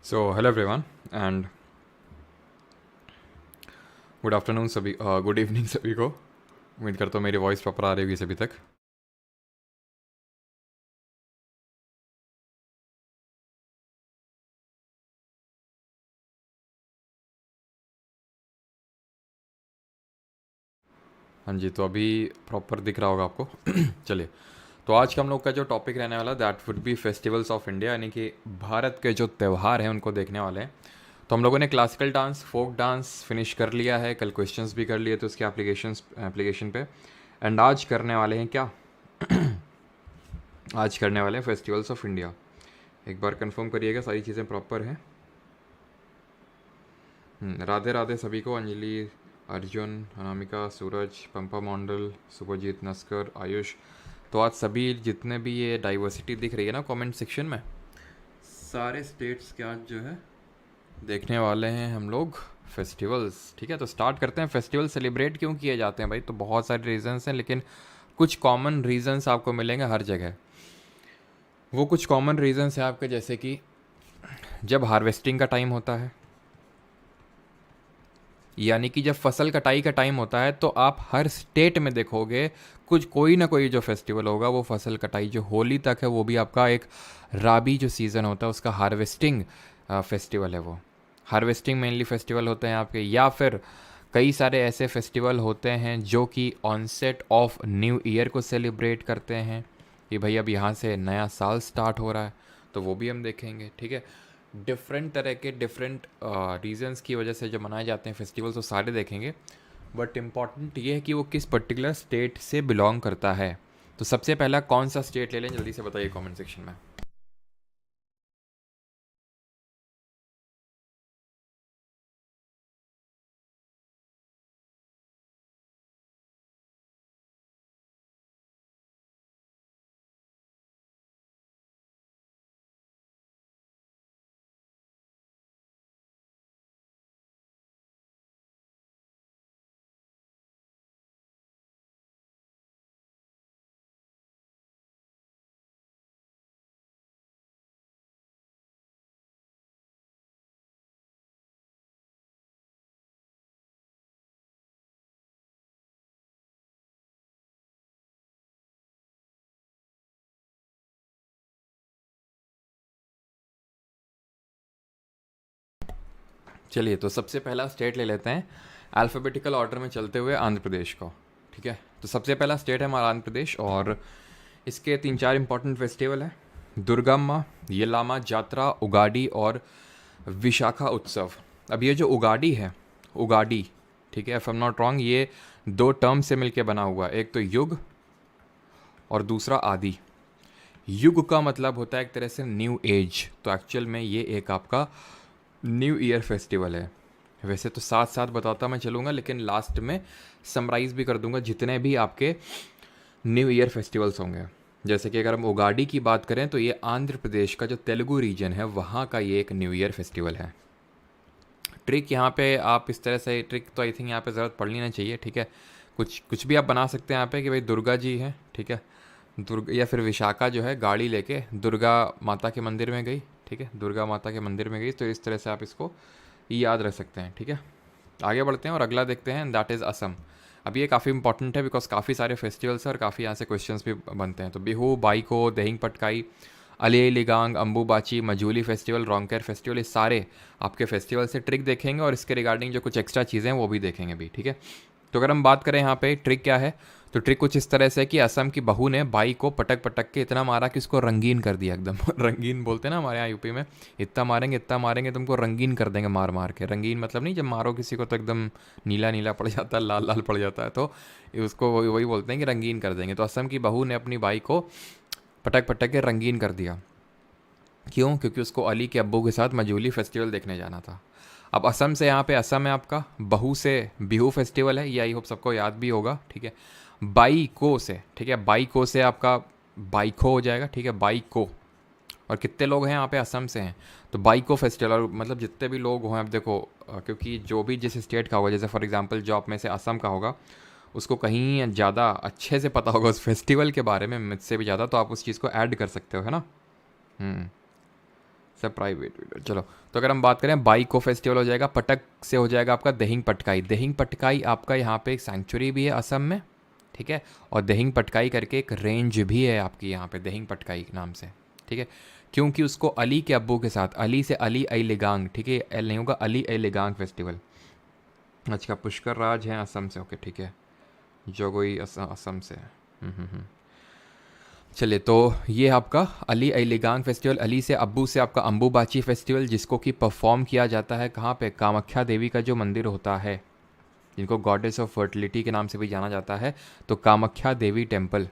So hello everyone and good afternoon सभी, good evening सभी को। उम्मीद करता हूँ मेरी वॉइस प्रॉपर आ रही होगी सभी तक। हाँ जी, तो अभी प्रॉपर दिख रहा होगा आपको। चलिए, तो आज का हम लोग का जो टॉपिक रहने वाला that would be festivals of India, यानी कि भारत के जो त्यौहार हैं उनको देखने वाले हैं। तो हम लोगों ने classical dance, folk dance finish कर लिया है, कल क्वेश्चंस भी कर लिए थे उसके एप्लीकेशन पे। एंड आज करने वाले हैं क्या? आज करने वाले हैं फेस्टिवल्स ऑफ इंडिया। एक बार कंफर्म करिएगा सारी चीज़ें प्रॉपर हैं। राधे राधे सभी को। अंजलि, अर्जुन, अनामिका, सूरज, पंपा मंडल, सुभजीत, नस्कर, आयुष। तो आज सभी जितने भी ये डाइवर्सिटी दिख रही है ना कमेंट सेक्शन में, सारे स्टेट्स के आज जो है देखने वाले हैं हम लोग फेस्टिवल्स। ठीक है, तो स्टार्ट करते हैं। फेस्टिवल सेलिब्रेट क्यों किए जाते हैं भाई? तो बहुत सारे रीजंस हैं, लेकिन कुछ कॉमन रीजंस आपको मिलेंगे हर जगह। वो कुछ कॉमन रीजंस हैं आपके, जैसे कि जब हार्वेस्टिंग का टाइम होता है, यानी कि जब फसल कटाई का टाइम होता है, तो आप हर स्टेट में देखोगे कुछ कोई ना कोई जो फेस्टिवल होगा वो फसल कटाई जो होली तक है वो भी आपका एक राबी जो सीज़न होता है उसका हार्वेस्टिंग फेस्टिवल है। वो हार्वेस्टिंग मेनली फेस्टिवल होते हैं आपके, या फिर कई सारे ऐसे फेस्टिवल होते हैं जो कि ऑनसेट ऑफ न्यू ईयर को सेलिब्रेट करते हैं कि भाई अब यहाँ से नया साल स्टार्ट हो रहा है, तो वो भी हम देखेंगे। ठीक है, डिफरेंट तरह के डिफरेंट रीजंस की वजह से जो मनाए जाते हैं फेस्टिवल्स वो सारे देखेंगे। बट इम्पॉर्टेंट ये है कि वो किस पर्टिकुलर स्टेट से बिलोंग करता है। तो सबसे पहला कौन सा स्टेट ले लें, जल्दी से बताइए कमेंट सेक्शन में। चलिए, तो सबसे पहला स्टेट ले लेते हैं अल्फ़ाबेटिकल ऑर्डर में चलते हुए, आंध्र प्रदेश को। ठीक है, तो सबसे पहला स्टेट है हमारा आंध्र प्रदेश, और इसके तीन चार इंपॉर्टेंट फेस्टिवल हैं: दुर्गम्मा, येलामा जात्रा, उगाड़ी और विशाखा उत्सव। अब ये जो उगाड़ी है, उगाड़ी, ठीक है, if I am not wrong, ये दो टर्म से मिलके बना हुआ है, एक तो युग और दूसरा आदि। युग का मतलब होता है एक तरह से न्यू एज, तो एक्चुअल में ये एक आपका न्यू ईयर फेस्टिवल है। वैसे तो साथ साथ बताता मैं चलूँगा, लेकिन लास्ट में समराइज़ भी कर दूंगा जितने भी आपके न्यू ईयर फेस्टिवल्स होंगे। जैसे कि अगर हम उगाड़ी की बात करें तो ये आंध्र प्रदेश का जो तेलुगु रीजन है वहाँ का ये एक न्यू ईयर फेस्टिवल है। ट्रिक यहाँ पे आप इस तरह से, ट्रिक तो आई थिंक यहाँ पे ज़रूरत पड़नी ना चाहिए। ठीक है, कुछ कुछ भी आप बना सकते हैं यहाँ पे कि भाई दुर्गा जी हैं, ठीक है, दुर्गा, या फिर विशाखा जो है गाड़ी लेके दुर्गा माता के मंदिर में गई। ठीक है, दुर्गा माता के मंदिर में गई, तो इस तरह से आप इसको याद रख सकते हैं। ठीक है, आगे बढ़ते हैं और अगला देखते हैं, दैट इज़ असम। अब ये काफ़ी इंपॉर्टेंट है बिकॉज काफ़ी सारे फेस्टिवल्स हैं और काफ़ी यहाँ से क्वेश्चंस भी बनते हैं। तो बिहू, बाइको, देहिंग पटकाई, अली लिगांग, अम्बुबाची, मजूली फेस्टिवल, रोंगकेर फेस्टिवल, ये सारे आपके फेस्टिवल से ट्रिक देखेंगे और इसके रिगार्डिंग जो कुछ एक्स्ट्रा चीज़ें हैं वो भी देखेंगे भी। ठीक है, तो अगर हम बात करें यहाँ पे ट्रिक क्या है, तो ट्रिक कुछ इस तरह से कि असम की बहू ने बाई को पटक पटक के इतना मारा कि उसको रंगीन कर दिया एकदम। रंगीन बोलते हैं ना हमारे यहाँ यूपी में, इतना मारेंगे तुमको रंगीन कर देंगे मार मार के। रंगीन मतलब नहीं, जब मारो किसी को तो एकदम नीला नीला पड़ जाता है, लाल लाल पड़ जाता है, तो उसको वही वही बोलते हैं कि रंगीन कर देंगे। तो असम की बहू ने अपनी बाई को पटक पटक के रंगीन कर दिया। क्यों? क्योंकि उसको अली के अब्बू के साथ मजूली फेस्टिवल देखने जाना था। अब असम से, यहाँ पे असम है आपका, बहू से बिहू फेस्टिवल है, ये आई होप सबको याद भी होगा। ठीक है, बाईको से, ठीक है, बाईको से आपका बाइको हो जाएगा। ठीक है, बाईको। और कितने लोग हैं यहाँ पे असम से हैं, तो बाइको फेस्टिवल, और मतलब जितने भी लोग हों, अब देखो क्योंकि जो भी जिस स्टेट का होगा, जैसे फॉर एग्जांपल जो आप में से असम का होगा उसको कहीं ज़्यादा अच्छे से पता होगा उस फेस्टिवल के बारे में मुझसे भी ज़्यादा, तो आप उस चीज़ को ऐड कर सकते हो, है ना। हम्म सब प्राइवेट। चलो, तो अगर हम बात करें बाई को फेस्टिवल हो जाएगा, पटक से हो जाएगा आपका दहिंग पटकाई। दहिंग पटकाई आपका यहाँ पे एक सेंचुरी भी है असम में, ठीक है, और दहिंग पटकाई करके एक रेंज भी है आपकी यहाँ पे दहिंग पटकाई के नाम से, ठीक है, क्योंकि उसको अली के अब्बू के साथ, अली से अली आई लिगांग, ठीक है, एल नहीं होगा, अली आई लिगांग फेस्टिवल। अच्छा, पुष्कर राज हैं असम से, ओके ठीक है, जोगोई असम से। चलिए, तो ये आपका अली अलीगांग फेस्टिवल, अली से अब्बू से आपका अम्बुबाची फेस्टिवल, जिसको कि परफॉर्म किया जाता है कहाँ पे, कामाख्या देवी का जो मंदिर होता है, जिनको गॉडेस ऑफ फर्टिलिटी के नाम से भी जाना जाता है, तो कामाख्या देवी टेम्पल।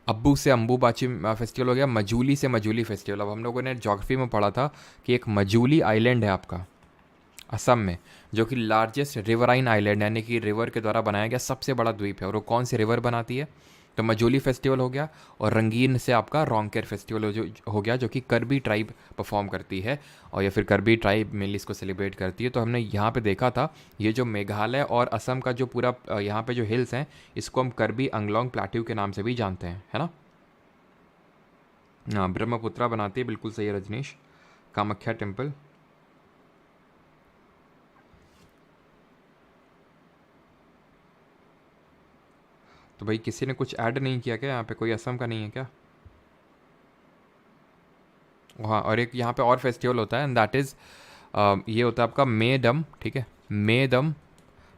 अब्बू से अम्बुबाची फेस्टिवल हो गया। मजूली से मजूली फेस्टिवल, अब हम लोगों ने ज्योग्राफी में पढ़ा था कि एक मजूली आइलैंड है आपका असम में, जो कि लार्जेस्ट रिवराइन आइलैंड, यानी कि रिवर के द्वारा बनाया गया सबसे बड़ा द्वीप है, और वो कौन सी रिवर बनाती है, तो मजूली फेस्टिवल हो गया। और रंगीन से आपका रोंगकेर फेस्टिवल हो गया, जो कि करबी ट्राइब परफॉर्म करती है, और या फिर करबी ट्राइब मेनली इसको सेलिब्रेट करती है। तो हमने यहाँ पे देखा था, ये जो मेघालय और असम का जो पूरा यहाँ पे जो हिल्स हैं, इसको हम करबी अंगलोंग प्लेट्यू के नाम से भी जानते हैं, है ना। हाँ, ब्रह्मपुत्रा बनाती है, बिल्कुल सही है रजनीश। कामाख्या टेम्पल, तो भाई किसी ने कुछ ऐड नहीं किया क्या यहाँ पे, कोई असम का नहीं है क्या। हाँ, और एक यहाँ पे और फेस्टिवल होता है, एंड दैट इज़ ये होता है आपका मेदम, ठीक है, मेदम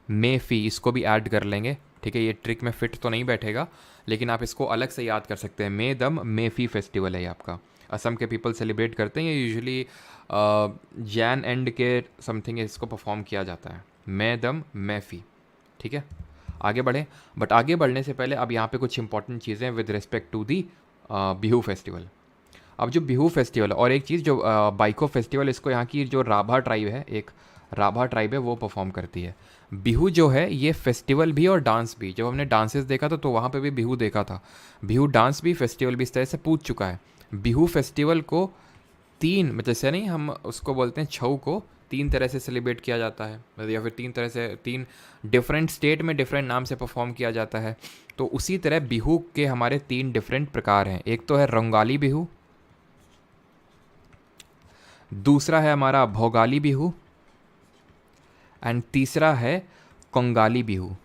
मेफी, इसको भी ऐड कर लेंगे, ठीक है, ये ट्रिक में फिट तो नहीं बैठेगा, लेकिन आप इसको अलग से याद कर सकते हैं। मेदम मेफी फेस्टिवल है ये आपका, असम के पीपल सेलिब्रेट करते हैं, ये यूजुअली जैन एंड के समथिंग इसको परफॉर्म किया जाता है, मेदम मेफी, ठीक है। आगे बढ़ें, बट आगे बढ़ने से पहले अब यहाँ पे कुछ इंपॉर्टेंट चीज़ें with respect to the Bihu festival. अब जो बिहू फेस्टिवल, और एक चीज़ जो बाइको फेस्टिवल, इसको यहाँ की जो राभा ट्राइब है, एक राभा ट्राइब है, वो परफॉर्म करती है। बिहू जो है ये फेस्टिवल भी और डांस भी, जब हमने डांसेस देखा था तो वहाँ पे भी बिहू देखा था, बिहू डांस भी फेस्टिवल भी इस तरह से पूछ चुका है। बिहू फेस्टिवल को तीन, मतलब जैसे नहीं हम उसको बोलते हैं छऊ को, तीन तरह से सेलिब्रेट किया जाता है, या फिर तीन तरह से, तीन डिफरेंट स्टेट में डिफरेंट नाम से परफॉर्म किया जाता है। तो उसी तरह बिहू के हमारे तीन डिफरेंट प्रकार हैं। एक तो है रंगाली बिहू, दूसरा है हमारा भोगाली बिहू, एंड तीसरा है कंगाली बिहू।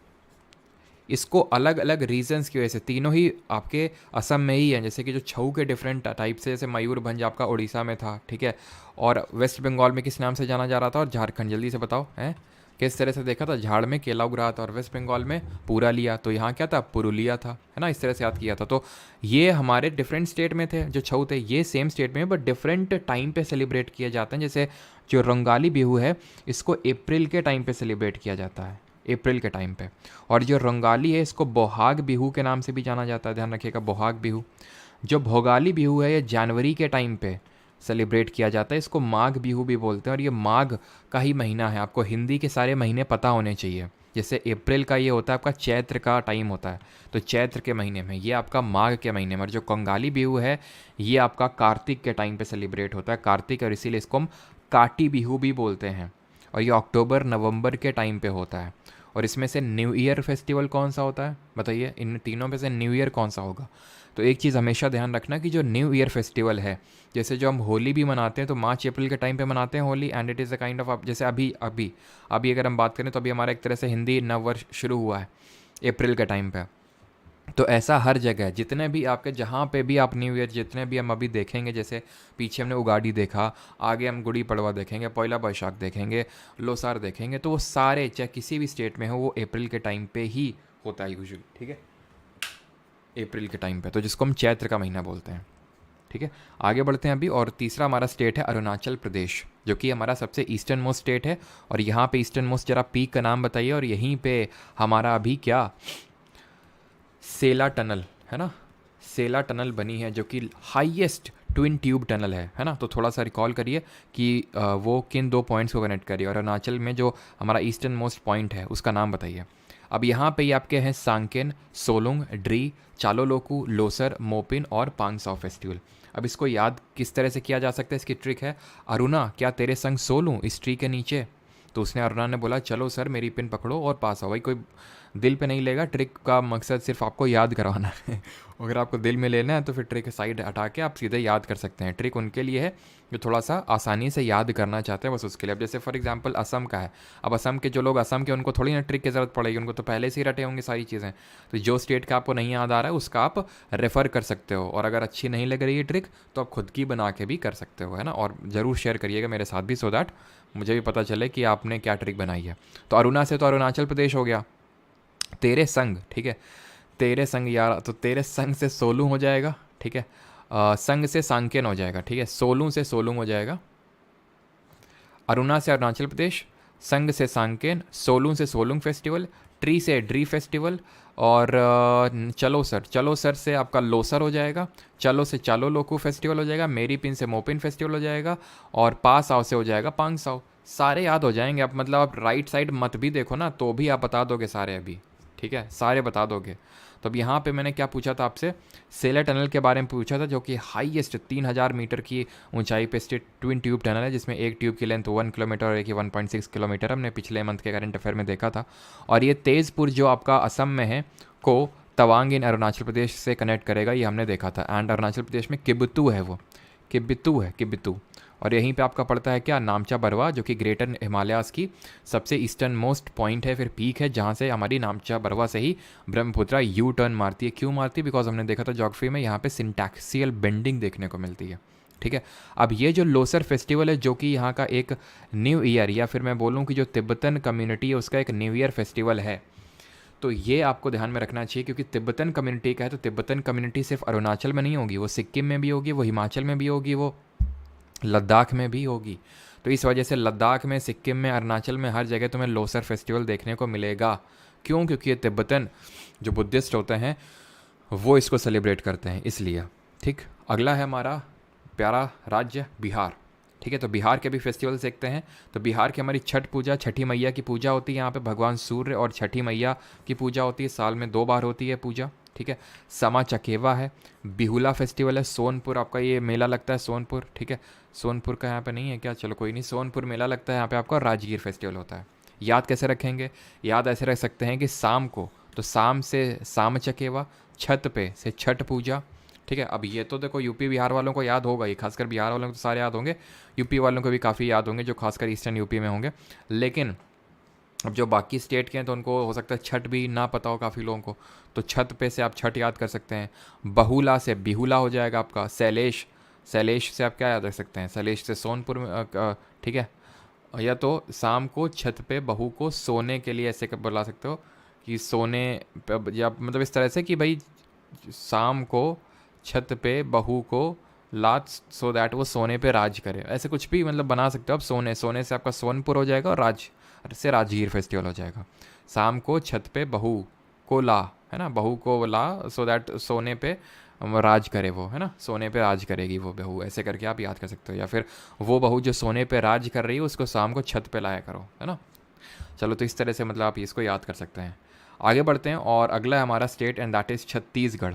इसको अलग अलग रीजंस की वजह से, तीनों ही आपके असम में ही हैं, जैसे कि जो छऊ के डिफरेंट टाइप से, जैसे मयूरभंज आपका उड़ीसा में था, ठीक है, और वेस्ट बंगाल में किस नाम से जाना जा रहा था, और झारखंड, जल्दी से बताओ हैं किस तरह से देखा था, झाड़ में केला उग रहा था, और वेस्ट बंगाल में पूरा लिया, तो यहाँ क्या था, पुरुलिया था, है ना, इस तरह से याद किया था। तो ये हमारे डिफरेंट स्टेट में थे जो छऊ थे, ये सेम स्टेट में बट डिफरेंट टाइम पे सेलिब्रेट किए जाते हैं। जैसे जो रंगाली बिहू है, इसको अप्रैल के टाइम पे सेलिब्रेट किया जाता है, अप्रैल के टाइम पे, और जो रंगाली है इसको बोहाग बिहू के नाम से भी जाना जाता है, ध्यान रखिएगा, बोहाग बिहू। जो भोगाली बिहू है ये जनवरी के टाइम पे सेलिब्रेट किया जाता है, इसको माघ बिहू भी बोलते हैं, और ये माघ का ही महीना है। आपको हिंदी के सारे महीने पता होने चाहिए, जैसे अप्रैल का ये होता है आपका चैत्र का टाइम होता है, तो चैत्र के महीने में, ये आपका माघ के महीने में। और जो कंगाली बिहू है ये आपका कार्तिक के टाइम पे सेलिब्रेट होता है, कार्तिक, और इसीलिए इसको हम काटी बिहू भी बोलते हैं, और ये अक्टूबर नवंबर के टाइम पे होता है। और इसमें से न्यू ईयर फेस्टिवल कौन सा होता है, बताइए, इन तीनों में से न्यू ईयर कौन सा होगा। तो एक चीज़ हमेशा ध्यान रखना कि जो न्यू ईयर फेस्टिवल है, जैसे जो हम होली भी मनाते हैं तो मार्च अप्रैल के टाइम पे मनाते हैं Holi, and it is a kind of, जैसे अभी अभी अभी अगर हम बात करें तो अभी हमारा एक तरह से हिंदी नव वर्ष शुरू हुआ है अप्रैल के टाइम पे। तो ऐसा हर जगह, जितने भी आपके, जहाँ पे भी आप न्यू ईयर, जितने भी हम अभी देखेंगे, जैसे पीछे हमने उगाड़ी देखा, आगे हम गुड़ी पड़वा देखेंगे, पहला बैशाख देखेंगे, लोसार देखेंगे, तो वो सारे चाहे किसी भी स्टेट में हो वो अप्रैल के टाइम पे ही होता है यूजुअली, ठीक है, अप्रैल के टाइम पे, तो जिसको हम चैत्र का महीना बोलते हैं, ठीक है। आगे बढ़ते हैं अभी, और तीसरा हमारा स्टेट है अरुणाचल प्रदेश, जो कि हमारा सबसे ईस्टर्न मोस्ट स्टेट है। और यहाँ पे ईस्टर्न मोस्ट जरा पीक का नाम बताइए, और यहीं पे हमारा अभी क्या सेला टनल है ना, सेला टनल बनी है, जो कि हाईएस्ट ट्विन ट्यूब टनल है ना। तो थोड़ा सा रिकॉल करिए कि वो किन दो पॉइंट्स को कनेक्ट करिए, और अरुणाचल में जो हमारा ईस्टर्न मोस्ट पॉइंट है उसका नाम बताइए। अब यहाँ पे ही आपके हैं सांकेन, सोलुंग, ड्री, चालोलोकू, लोसर, मोपिन और पांगसाओ फेस्टिवल। अब इसको याद किस तरह से किया जा सकता है, इसकी ट्रिक है, अरुणा क्या तेरे संग सो लूँ इस ट्री के नीचे। तो उसने, अरुणा ने बोला चलो सर मेरी पिन पकड़ो और पास आओ। भाई कोई दिल पे नहीं लेगा। ट्रिक का मकसद सिर्फ आपको याद करवाना है। अगर आपको दिल में लेना है तो फिर ट्रिक साइड हटा के आप सीधे याद कर सकते हैं। ट्रिक उनके लिए है जो थोड़ा सा आसानी से याद करना चाहते हैं, बस उसके लिए। अब जैसे फॉर एग्जांपल असम का है, अब असम के जो लोग असम के, उनको थोड़ी ना ट्रिक की ज़रूरत पड़ेगी, उनको तो पहले से ही रटे होंगे सारी चीज़ें। तो जो स्टेट का आपको नहीं याद आ रहा है उसका आप रेफ़र कर सकते हो, और अगर अच्छी नहीं लग रही है ट्रिक तो आप खुद की बना के भी कर सकते हो, है ना। और ज़रूर शेयर करिएगा मेरे साथ भी, सो दैट मुझे भी पता चले कि आपने क्या ट्रिक बनाई है। तो अरुणा से तो अरुणाचल प्रदेश हो गया। तेरे संग, ठीक है, तेरे संग यार, तो तेरे संग से सोलू हो जाएगा, ठीक है। संग से सांकेन हो जाएगा, ठीक है। सोलू से सोलूंग हो जाएगा। अरुणा से अरुणाचल प्रदेश, संग से सांकेन, सोलूंग से सोलुंग फेस्टिवल, ट्री से ड्री फेस्टिवल, और चलो सर, चलो सर से आपका लोसर हो जाएगा। चलो से चालो लोकू फेस्टिवल हो जाएगा। मेरी पिन से मोपिन फेस्टिवल हो जाएगा। और पास आओ से हो जाएगा पांग साओ। सारे याद हो जाएंगे आप, मतलब आप राइट साइड मत भी देखो ना तो भी आप बता दोगे सारे अभी, ठीक है, सारे बता दोगे। तो अब यहाँ पे मैंने क्या पूछा था आपसे, सेलर टनल के बारे में पूछा था, जो कि हाईएस्ट 3000 मीटर की ऊंचाई पे स्थित ट्विन ट्यूब टनल है, जिसमें एक ट्यूब की लेंथ 1 किलोमीटर और एक की 1.6 किलोमीटर। हमने पिछले मंथ के करंट अफेयर में देखा था। और ये तेज़पुर जो आपका असम में है को तवांग इन अरुणाचल प्रदेश से कनेक्ट करेगा, ये हमने देखा था। एंड अरुणाचल प्रदेश में किबितू है, वो किबितू है, किबितू। और यहीं पे आपका पड़ता है क्या, नामचा बरवा, जो कि ग्रेटर हिमालयाज़ की सबसे ईस्टर्न मोस्ट पॉइंट है, फिर पीक है, जहाँ से हमारी नामचा बरवा से ही ब्रह्मपुत्रा यू टर्न मारती है। क्यों मारती है? बिकॉज हमने देखा था ज्योग्राफी में, यहाँ पे सिंटैक्सियल बेंडिंग देखने को मिलती है, ठीक है। अब ये जो लोसर फेस्टिवल है, जो कि यहाँ का एक न्यू ईयर, या फिर मैं बोलूँ कि जो तिब्बतन कम्युनिटी है उसका एक न्यू ईयर फेस्टिवल है, तो ये आपको ध्यान में रखना चाहिए। क्योंकि तिब्बतन कम्युनिटी का है, तो तिब्बतन कम्युनिटी सिर्फ अरुणाचल में नहीं होगी, वो सिक्किम में भी होगी, वो हिमाचल में भी होगी, वो लद्दाख में भी होगी। तो इस वजह से लद्दाख में, सिक्किम में, अरुणाचल में, हर जगह तुम्हें लोसर फेस्टिवल देखने को मिलेगा। क्यों? क्योंकि ये तिब्बतन जो बुद्धिस्ट होते हैं वो इसको सेलिब्रेट करते हैं, इसलिए। ठीक, अगला है हमारा प्यारा राज्य बिहार, ठीक है। तो बिहार के भी फेस्टिवल्स देखते हैं। तो बिहार की हमारी छठ पूजा, छठी मैया की पूजा होती है यहाँ पे। भगवान सूर्य और छठी मैया की पूजा होती है, साल में 2 बार होती है पूजा, ठीक है। समा चकेवा है, बिहुला फेस्टिवल है, सोनपुर आपका ये मेला लगता है, सोनपुर, ठीक है। सोनपुर का यहाँ पे नहीं है क्या? चलो कोई नहीं, सोनपुर मेला लगता है यहाँ पे आपका। राजगीर फेस्टिवल होता है। याद कैसे रखेंगे? याद ऐसे रख सकते हैं कि शाम को, तो शाम से शाम चकेवा, छत पे से छठ पूजा, ठीक है। अब ये तो देखो यूपी बिहार वालों को याद होगा, ये खासकर बिहार वालों को तो सारे याद होंगे, यूपी वालों को भी काफ़ी याद होंगे जो खासकर ईस्टर्न यूपी में होंगे। लेकिन अब जो बाकी स्टेट के हैं तो उनको हो सकता है छठ भी ना पता हो काफ़ी लोगों को, तो छठ पे से आप छठ याद कर सकते हैं। बहुला से बिहुला हो जाएगा आपका। शैलेश, शैलेश से आप क्या याद रख सकते हैं? शैलेश से सोनपुर में, ठीक है। या तो शाम को छत पे बहू को सोने के लिए ऐसे बुला सकते हो कि सोने, या मतलब इस तरह से कि भाई शाम को छत पे बहू को लात, सो दैट वो सोने पे राज करे, ऐसे कुछ भी मतलब बना सकते हो आप। सोने, सोने से आपका सोनपुर हो जाएगा, और राज से राजगीर फेस्टिवल हो जाएगा। शाम को छत पे बहू को ला, है ना, बहू को ला, सो दैट सोने पे राज करे वो, है ना, सोने पे राज करेगी वो बहू, ऐसे करके आप याद कर सकते हो। या फिर वो बहू जो सोने पे राज कर रही है उसको शाम को छत पे लाया करो, है ना। चलो, तो इस तरह से मतलब आप इसको याद कर सकते हैं। आगे बढ़ते हैं, और अगला है हमारा state, and that is Chhattisgarh.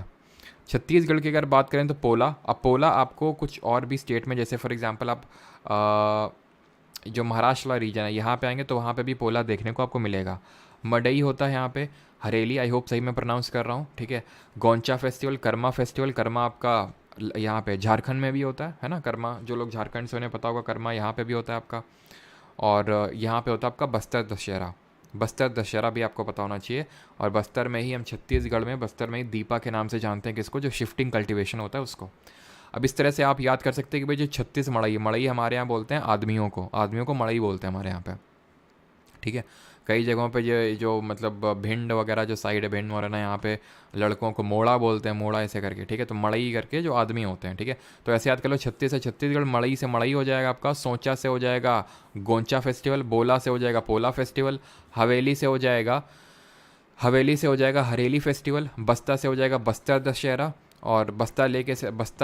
Chhattisgarh की अगर बात करें तो पोला। अब पोला आपको कुछ और भी स्टेट में, जैसे फॉर एग्जांपल आप जो महाराष्ट्र वाला रीजन है यहाँ पे आएंगे तो वहाँ पे भी पोला देखने को आपको मिलेगा। मडई होता है यहाँ पे, हरेली, आई होप सही मैं प्रोनाउंस कर रहा हूँ, ठीक है। गोंचा फेस्टिवल, कर्मा फेस्टिवल, कर्मा आपका यहाँ पे झारखंड में भी होता है ना, कर्मा, जो लोग झारखंड से उन्हें पता होगा, कर्मा यहाँ पे भी होता है आपका। और यहाँ पे होता है आपका बस्तर दशहरा। बस्तर दशहरा भी आपको पता होना चाहिए। और बस्तर में ही हम, छत्तीसगढ़ में बस्तर में ही दीपा के नाम से जानते हैं किसको, जो शिफ्टिंग कल्टीवेशन होता है उसको। अब इस तरह से आप याद कर सकते हैं कि भाई जो 36 मड़ई, मड़ई हमारे यहाँ बोलते हैं आदमियों को, आदमियों को मड़ई बोलते हैं हमारे यहाँ पे, ठीक है। कई जगहों पे ये जो मतलब भिंड वगैरह जो साइड है, भिंड वगैरह, यहाँ पे लड़कों को मोड़ा बोलते हैं, मोड़ा ऐसे करके, ठीक है। तो मड़ई करके जो आदमी होते हैं, ठीक है। तो ऐसे याद कर लो, 36 से छत्तीसगढ़, मड़ई से मड़ई हो जाएगा आपका, सोचा से हो जाएगा गोंचा फेस्टिवल, बोला से हो जाएगा पोला फेस्टिवल, हवेली से हो जाएगा, हवेली से हो जाएगा हरेली फेस्टिवल, बस्ता से हो जाएगा बस्तर दशहरा, और बस्ता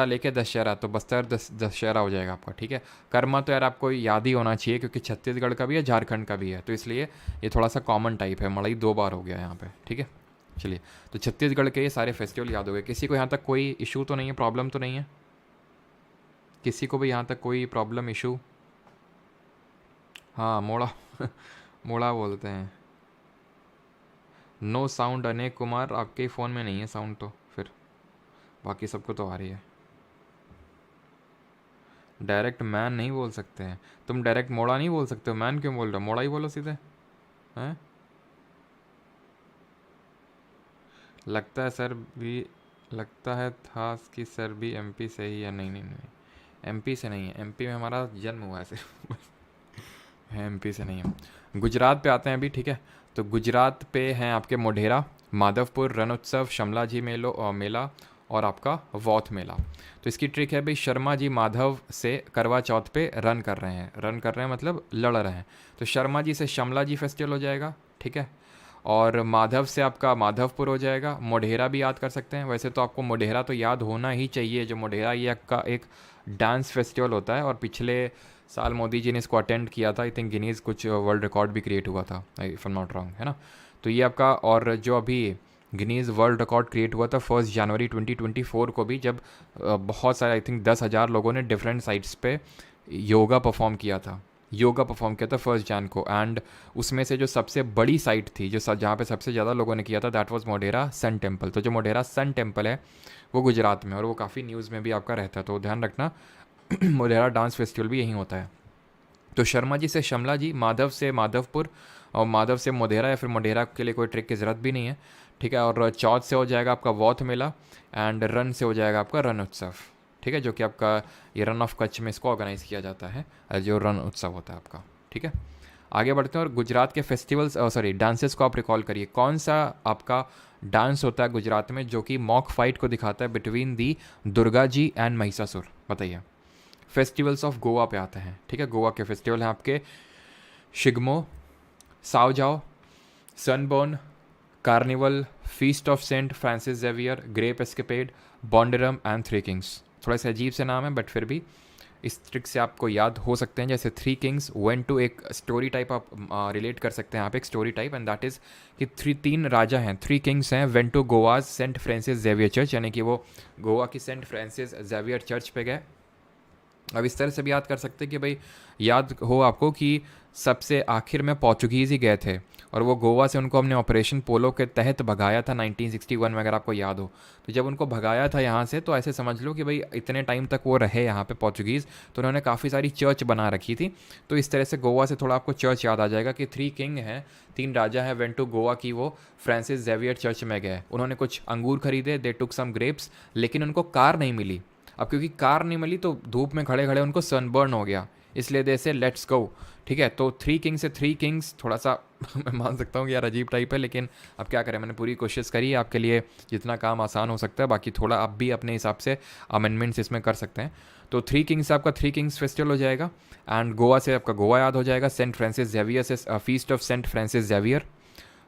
लेके दशहरा, तो बस्तर दशहरा हो जाएगा आपका, ठीक है। कर्मा तो यार आपको याद ही होना चाहिए, क्योंकि छत्तीसगढ़ का भी है, झारखंड का भी है, तो इसलिए ये थोड़ा सा कॉमन टाइप है। मड़ई 2 बार हो गया यहाँ पे, ठीक है। चलिए, तो छत्तीसगढ़ के ये सारे फेस्टिवल याद हो गए। किसी को यहाँ तक कोई इशू तो नहीं है, प्रॉब्लम तो नहीं है? किसी को भी यहाँ तक कोई प्रॉब्लम, इशू? हाँ, मोड़ा मोड़ा बोलते हैं। नो साउंड अनेक कुमार, आपके फ़ोन में नहीं है साउंड तो फिर, बाकी सबको तो आ रही है। डायरेक्ट मैन नहीं बोल सकते हैं, तुम डायरेक्ट मोड़ा नहीं बोल सकते हो, मैन क्यों बोल रहे हो, मोड़ा ही बोलो सीधे। हैं, लगता है सर भी, लगता है था कि सर भी एमपी से ही है। नहीं नहीं नहीं, एमपी से नहीं है, एमपी में हमारा जन्म हुआ है सिर्फ है, एमपी से नहीं है। गुजरात पे आते हैं अभी, ठीक है। तो गुजरात पे हैं आपके मोढेरा, माधवपुर रण उत्सव, शमला जी मेला और आपका वौथ मेला। तो इसकी ट्रिक है भाई, शर्मा जी माधव से करवा चौथ पे रन कर रहे हैं, रन कर रहे हैं मतलब लड़ रहे हैं, तो शर्मा जी से शमला जी फेस्टिवल हो जाएगा, ठीक है। और माधव से आपका माधवपुर हो जाएगा। मोढेरा भी याद कर सकते हैं, वैसे तो आपको मोढेरा तो याद होना ही चाहिए, जो मोढेरा ये आपका एक डांस फेस्टिवल होता है, और पिछले साल मोदी जी ने इसको अटेंड किया था, आई थिंक गिनीज़ कुछ वर्ल्ड रिकॉर्ड भी क्रिएट हुआ था, इफ़ एम नॉट रॉन्ग, है ना। तो ये आपका, और जो अभी गिनीज़ वर्ल्ड रिकॉर्ड क्रिएट हुआ था 1 जनवरी 2024 को भी, जब बहुत सारे आई थिंक 10,000 लोगों ने डिफरेंट साइट्स पे योगा परफॉर्म किया था, योगा परफॉर्म किया था 1 जन को। एंड उसमें से जो सबसे बड़ी साइट थी, जो जहाँ पे सबसे ज़्यादा लोगों ने किया था, that was Modhera sun temple. तो जो मोढेरा सन टेम्पल है वो गुजरात में, और वो काफ़ी न्यूज़ में भी आपका रहता है, तो ध्यान रखना मोढेरा डांस फेस्टिवल भी यहीं होता है। तो शर्मा जी से शमला जी, माधव से माधवपुर, और माधव से मोढेरा, या फिर मोढेरा के लिए कोई ट्रिक की ज़रूरत भी नहीं है, ठीक है। और चौथ से हो जाएगा आपका वौथ मेला, एंड रन से हो जाएगा आपका रण उत्सव, ठीक है, जो कि आपका ये रन ऑफ कच्छ में इसको ऑर्गेनाइज़ किया जाता है, जो रन उत्सव होता है आपका, ठीक है। आगे बढ़ते हैं, और गुजरात के फेस्टिवल्स सॉरी डांसेस को आप रिकॉल करिए, कौन सा आपका डांस होता है गुजरात में जो कि मॉक फाइट को दिखाता है between the Durga ji and Mahishasur, बताइए। फेस्टिवल्स ऑफ गोवा पे आते हैं, ठीक है। गोवा के फेस्टिवल हैं आपके Shigmo, Sao Joao, Sunburn, carnival, feast of Saint Francis Xavier, grape escapade, Bonderam and three kings. थोड़ा सा अजीब से नाम है, बट फिर भी इस ट्रिक से आपको याद हो सकते हैं। जैसे थ्री किंग्स वेंट टू, एक स्टोरी टाइप आप रिलेट कर सकते हैं यहाँ पे, एक story type, and that is कि तीन राजा हैं, थ्री किंग्स हैं, went to Goa's Saint Francis Xavier church, यानी कि वो गोवा की सेंट फ्रांसिस जेवियर चर्च पे गए। अब इस तरह से भी याद कर सकते हैं कि भाई, याद हो आपको कि सबसे आखिर में पोर्चुगीज़ ही गए थे, और वो गोवा से उनको हमने ऑपरेशन पोलो के तहत भगाया था 1961 में, अगर आपको याद हो। तो जब उनको भगाया था यहाँ से, तो ऐसे समझ लो कि भाई इतने टाइम तक वो रहे यहाँ पे पोर्चुगीज़, तो उन्होंने काफ़ी सारी चर्च बना रखी थी। तो इस तरह से गोवा से थोड़ा आपको चर्च याद आ जाएगा कि थ्री किंग हैं, तीन राजा हैं, वेंट टू गोवा की वो फ्रांसिस जेवियर चर्च में गए, उन्होंने कुछ अंगूर खरीदे, दे टुक सम ग्रेप्स, लेकिन उनको कार नहीं मिली। अब क्योंकि कार नहीं मिली, तो धूप में खड़े खड़े उनको सनबर्न हो गया, इसलिए दे से लेट्स गो, ठीक है। तो थ्री किंग से थ्री किंग्स थोड़ा सा मैं मान सकता हूँ कि यार अजीब टाइप है, लेकिन अब क्या करें, मैंने पूरी कोशिश करी है आपके लिए, जितना काम आसान हो सकता है, बाकी थोड़ा आप भी अपने हिसाब से अमेंडमेंट्स इसमें कर सकते हैं। तो थ्री किंग्स से आपका थ्री किंग्स फेस्टिवल हो जाएगा, एंड गोवा से आपका गोवा याद हो जाएगा, सेंट फ्रांसिस जेवियर से feast of Saint Francis Xavier,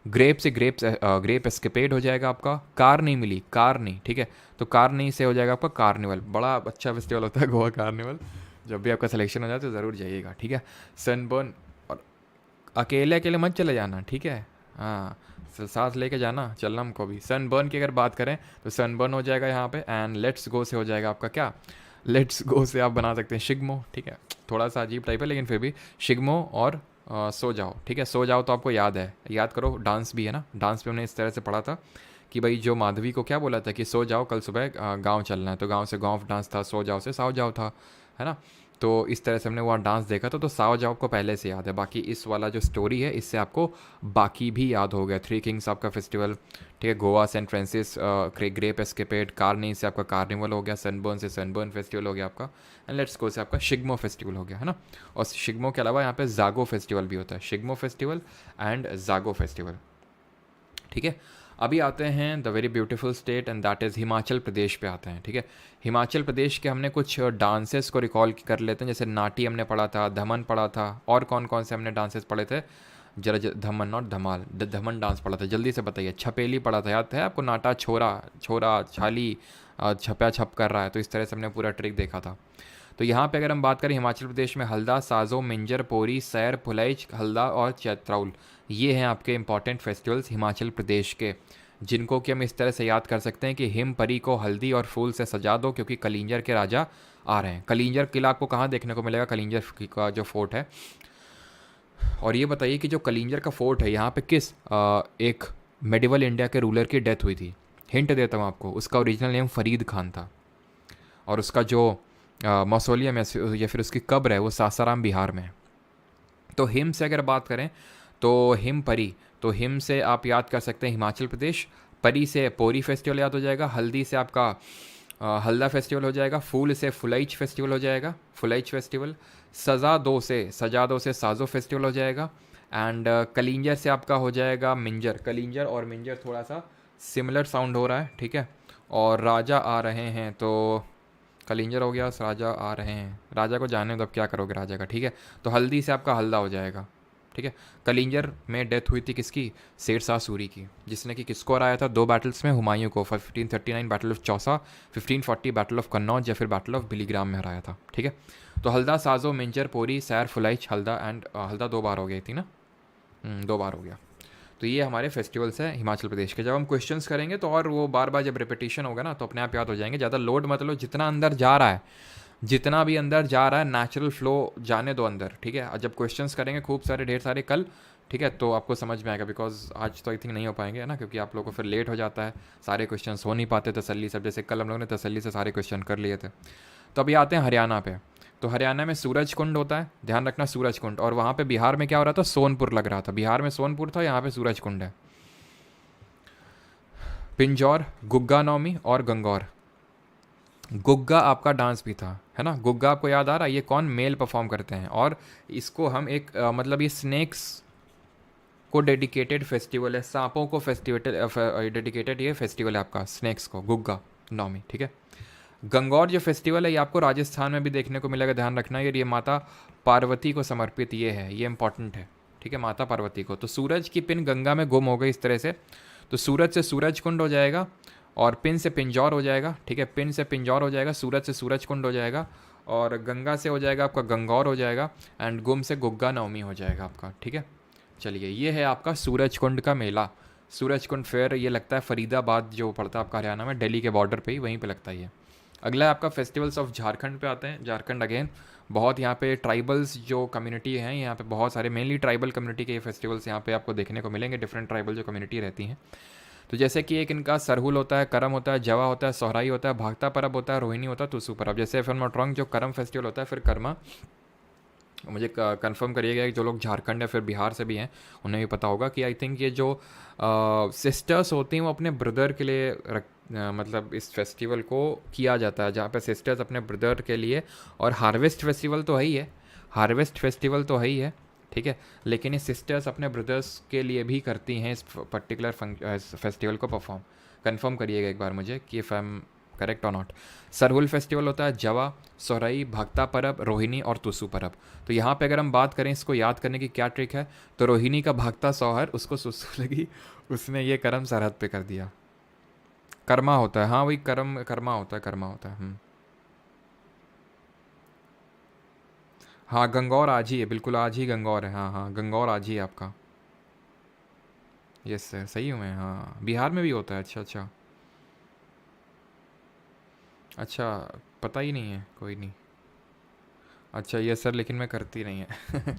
grape से ग्रेप एस्केपेड हो जाएगा आपका, कार नहीं मिली, कार नहीं, ठीक है। तो कार नहीं से हो जाएगा आपका कार्निवल, बड़ा अच्छा फेस्टिवल होता है गोवा कार्निवल, जब भी आपका सिलेक्शन हो जाए तो ज़रूर जाइएगा, ठीक है। सनबर्न, और अकेले अकेले मत चले जाना, ठीक है, हाँ, साथ लेके जाना, चलना हमको भी। सनबर्न की अगर बात करें तो सनबर्न हो जाएगा यहाँ पे, एंड लेट्स गो से हो जाएगा आपका क्या, लेट्स गो से आप बना सकते हैं शिगमो, ठीक है। थोड़ा सा अजीब टाइप है, लेकिन फिर भी शिगमो, और सो जाओ, ठीक है। सो जाओ तो आपको याद है, याद करो, डांस भी है ना, डांस पे हमने इस तरह से पढ़ा था कि भाई जो माधवी को क्या बोला था कि सो जाओ, कल सुबह गांव चलना है, तो गांव से गांव डांस था, सो जाओ से साओ जाओ था, है ना। तो इस तरह से हमने वहाँ डांस देखा था, तो साओ जाओ को पहले से याद है, बाकी इस वाला जो स्टोरी है इससे आपको बाकी भी याद हो गया। थ्री किंग्स आपका फेस्टिवल, ठीक है, Goa Saint Francis grape escapade, कार्नी से आपका कार्निवल हो गया, सनबर्न से सनबर्न फेस्टिवल हो गया आपका, एंड लेट्स गो से आपका शिगमो फेस्टिवल हो गया, है ना। और शिगमो के अलावा यहाँ पे जागो फेस्टिवल भी होता है, Shigmo festival and Jago festival, ठीक है। अभी आते हैं the very beautiful state, and that is Himachal Pradesh पे आते हैं, ठीक है। हिमाचल प्रदेश के हमने कुछ डांसेस को रिकॉल कर लेते हैं, जैसे नाटी हमने पढ़ा था, धमन पढ़ा था, और कौन कौन से हमने डांसेस पढ़े थे, जरा धमन नॉट धमाल, धमन डांस पढ़ा था, जल्दी से बताइए। छपेली पढ़ा था, याद है आपको, नाटा छोरा छोरा छाली छपया छप कर रहा है, तो इस तरह से हमने पूरा ट्रिक देखा था। तो यहाँ पे अगर हम बात करें हिमाचल प्रदेश में, हल्दा, साजो, मिंजर, पोरी, सैर, फुलैच, हल्दा और चैत्राउल, ये हैं आपके इंपॉर्टेंट फेस्टिवल्स हिमाचल प्रदेश के, जिनको कि हम इस तरह से याद कर सकते हैं कि हिम परी को हल्दी और फूल से सजा दो, क्योंकि कलिंजर के राजा आ रहे हैं। कलिंजर किला आपको कहाँ देखने को मिलेगा, कलिंजर का जो फोर्ट है। और ये बताइए कि जो कलिंजर का फोर्ट है यहाँ पे किस एक मेडिवल इंडिया के रूलर की डेथ हुई थी। हिंट देता हूँ आपको, उसका ओरिजिनल नेम फरीद खान था और उसका जो मौसोलियम है या फिर उसकी कब्र है वो सासाराम बिहार में है। तो हिम से अगर बात करें तो हिम परी, तो हिम से आप याद कर सकते हैं हिमाचल प्रदेश, परी से पोरी फेस्टिवल याद हो जाएगा, हल्दी से आपका हल्दा फेस्टिवल हो जाएगा, फूल से फुलाइच फेस्टिवल हो जाएगा, फुलाइच फेस्टिवल, सजा दो से साजो फेस्टिवल हो जाएगा, एंड कलिंजर से आपका हो जाएगा मिंजर। कलिंजर और मिंजर थोड़ा सा सिमिलर साउंड हो रहा है, ठीक है। और राजा आ रहे हैं, तो कलिंजर हो गया, राजा आ रहे हैं, राजा को जाने दो, अब क्या करोगे राजा का, ठीक है। तो हल्दी से आपका हल्दा हो जाएगा, ठीक है। कलिंजर में डेथ हुई थी किसकी, शेरशाह सूरी की, जिसने कि किसको हराया था 2 बैटल्स में, हुमायूं को, 1539 battle of Chausa, 1540 battle of Kannauj या फिर बैटल ऑफ बिलीग्राम में हराया था, ठीक है। तो हल्दा, साजो, मिंजर, पोरी, सैर, फुलाइच, हल्दा एंड हल्दा 2 बार हो गई थी ना, 2 बार हो गया। तो ये हमारे फेस्टिवल्स हैं हिमाचल प्रदेश के। जब हम क्वेश्चंस करेंगे तो और वो बार बार जब रिपीटिशन होगा ना तो अपने आप याद हो जाएंगे। ज़्यादा लोड मत लो, जितना अंदर जा रहा है, जितना भी अंदर जा रहा है नेचुरल फ्लो जाने दो अंदर, ठीक है। जब क्वेश्चंस करेंगे खूब सारे ढेर सारे कल, ठीक है, तो आपको समझ में आएगा। बिकॉज आज तो आई थिंक नहीं हो पाएंगे, है ना, क्योंकि आप लोगों को फिर लेट हो जाता है, सारे क्वेश्चन हो नहीं पाते तसल्ली सब, जैसे कल हम लोगों ने तसल्ली से सारे क्वेश्चन कर लिए थे। तो अभी आते हैं हरियाणा पे। तो हरियाणा में सूरज कुंड होता है, ध्यान रखना सूरज कुंड। और वहाँ पे बिहार में क्या हो रहा था, सोनपुर लग रहा था, बिहार में सोनपुर था, यहाँ पे सूरज कुंड है। पिंजौर, गुग्गा नौमी और गंगौर। गुग्गा आपका डांस भी था, है ना, गुग्गा आपको याद आ रहा है, ये कौन, मेल परफॉर्म करते हैं। और इसको हम एक मतलब ये स्नेक्स को डेडिकेटेड फेस्टिवल है, सांपों को फेस्टिवल डेडिकेटेड ये फेस्टिवल है आपका, स्नेक्स को, गुग्गा नौमी, ठीक है। गंगौर जो फेस्टिवल है ये आपको राजस्थान में भी देखने को मिलेगा, ध्यान रखना। ये माता पार्वती को समर्पित ये है, ये इंपॉर्टेंट है, ठीक है, माता पार्वती को। तो सूरज की पिन गंगा में गुम हो गई इस तरह से, तो सूरज से सूरज कुंड हो जाएगा और पिन से पिंजौर हो जाएगा, ठीक है, पिन से पिंजौर हो जाएगा, सूरज से सूरज कुंड हो जाएगा और गंगा से हो जाएगा आपका गंगौर हो जाएगा एंड गुम से गुग्गा नवमी हो जाएगा आपका, ठीक है। चलिए, ये है आपका सूरज कुंड का मेला। सूरज कुंड फेयर ये लगता है फरीदाबाद जो पड़ता है आपका हरियाणा में, दिल्ली के बॉर्डर पे ही, वहीं पे लगता है ये। अगला है आपका फेस्टिवल्स ऑफ झारखंड पे आते हैं। झारखंड अगेन बहुत यहाँ पे ट्राइबल्स जो कम्युनिटी हैं, यहाँ पे बहुत सारे मेनली ट्राइबल कम्युनिटी के ये फेस्टिवल्स यहाँ पे आपको देखने को मिलेंगे, डिफरेंट ट्राइबल जो कम्युनिटी रहती हैं। तो जैसे कि एक इनका सरहुल होता है, करम होता है, जवा होता है, सोहराई होता है, भागता परब होता है, रोहिणी होता है, तुसु परब। जैसे if I am not wrong जो करम फेस्टिवल होता है, फिर कर्मा, मुझे कंफर्म करिएगा कि जो लोग झारखंड या फिर बिहार से भी हैं उन्हें भी पता होगा कि आई थिंक ये जो सिस्टर्स होती हैं वो अपने ब्रदर के लिए मतलब इस फेस्टिवल को किया जाता है, जहाँ पे सिस्टर्स अपने ब्रदर के लिए, और हार्वेस्ट फेस्टिवल तो है ही है, हार्वेस्ट फेस्टिवल तो है ही है, ठीक है, लेकिन ये सिस्टर्स अपने ब्रदर्स के लिए भी करती हैं इस पर्टिकुलर फेस्टिवल को परफॉर्म। कंफर्म करिएगा एक बार मुझे कि इफ़ आई एम करेक्ट और नॉट। सरहुल फेस्टिवल होता है, जवा, सोहराई, भागता परब, रोहिणी और तुसु परब। तो यहाँ पे अगर हम बात करें इसको याद करने की क्या ट्रिक है, तो रोहिणी का भागता सोहर, उसको सुसु लगी, उसने ये कर्म सरहद पे कर दिया। कर्मा होता है, हाँ वही कर्मा होता है, कर्मा होता है। हाँ गंगौर आज ही है, बिल्कुल आज ही गंगौर है, हाँ हाँ गंगौर आज ही है आपका। यस सर, सही हूँ मैं, हाँ बिहार में भी होता है, अच्छा अच्छा अच्छा, पता ही नहीं है, कोई नहीं। अच्छा ये सर, लेकिन मैं करती नहीं है।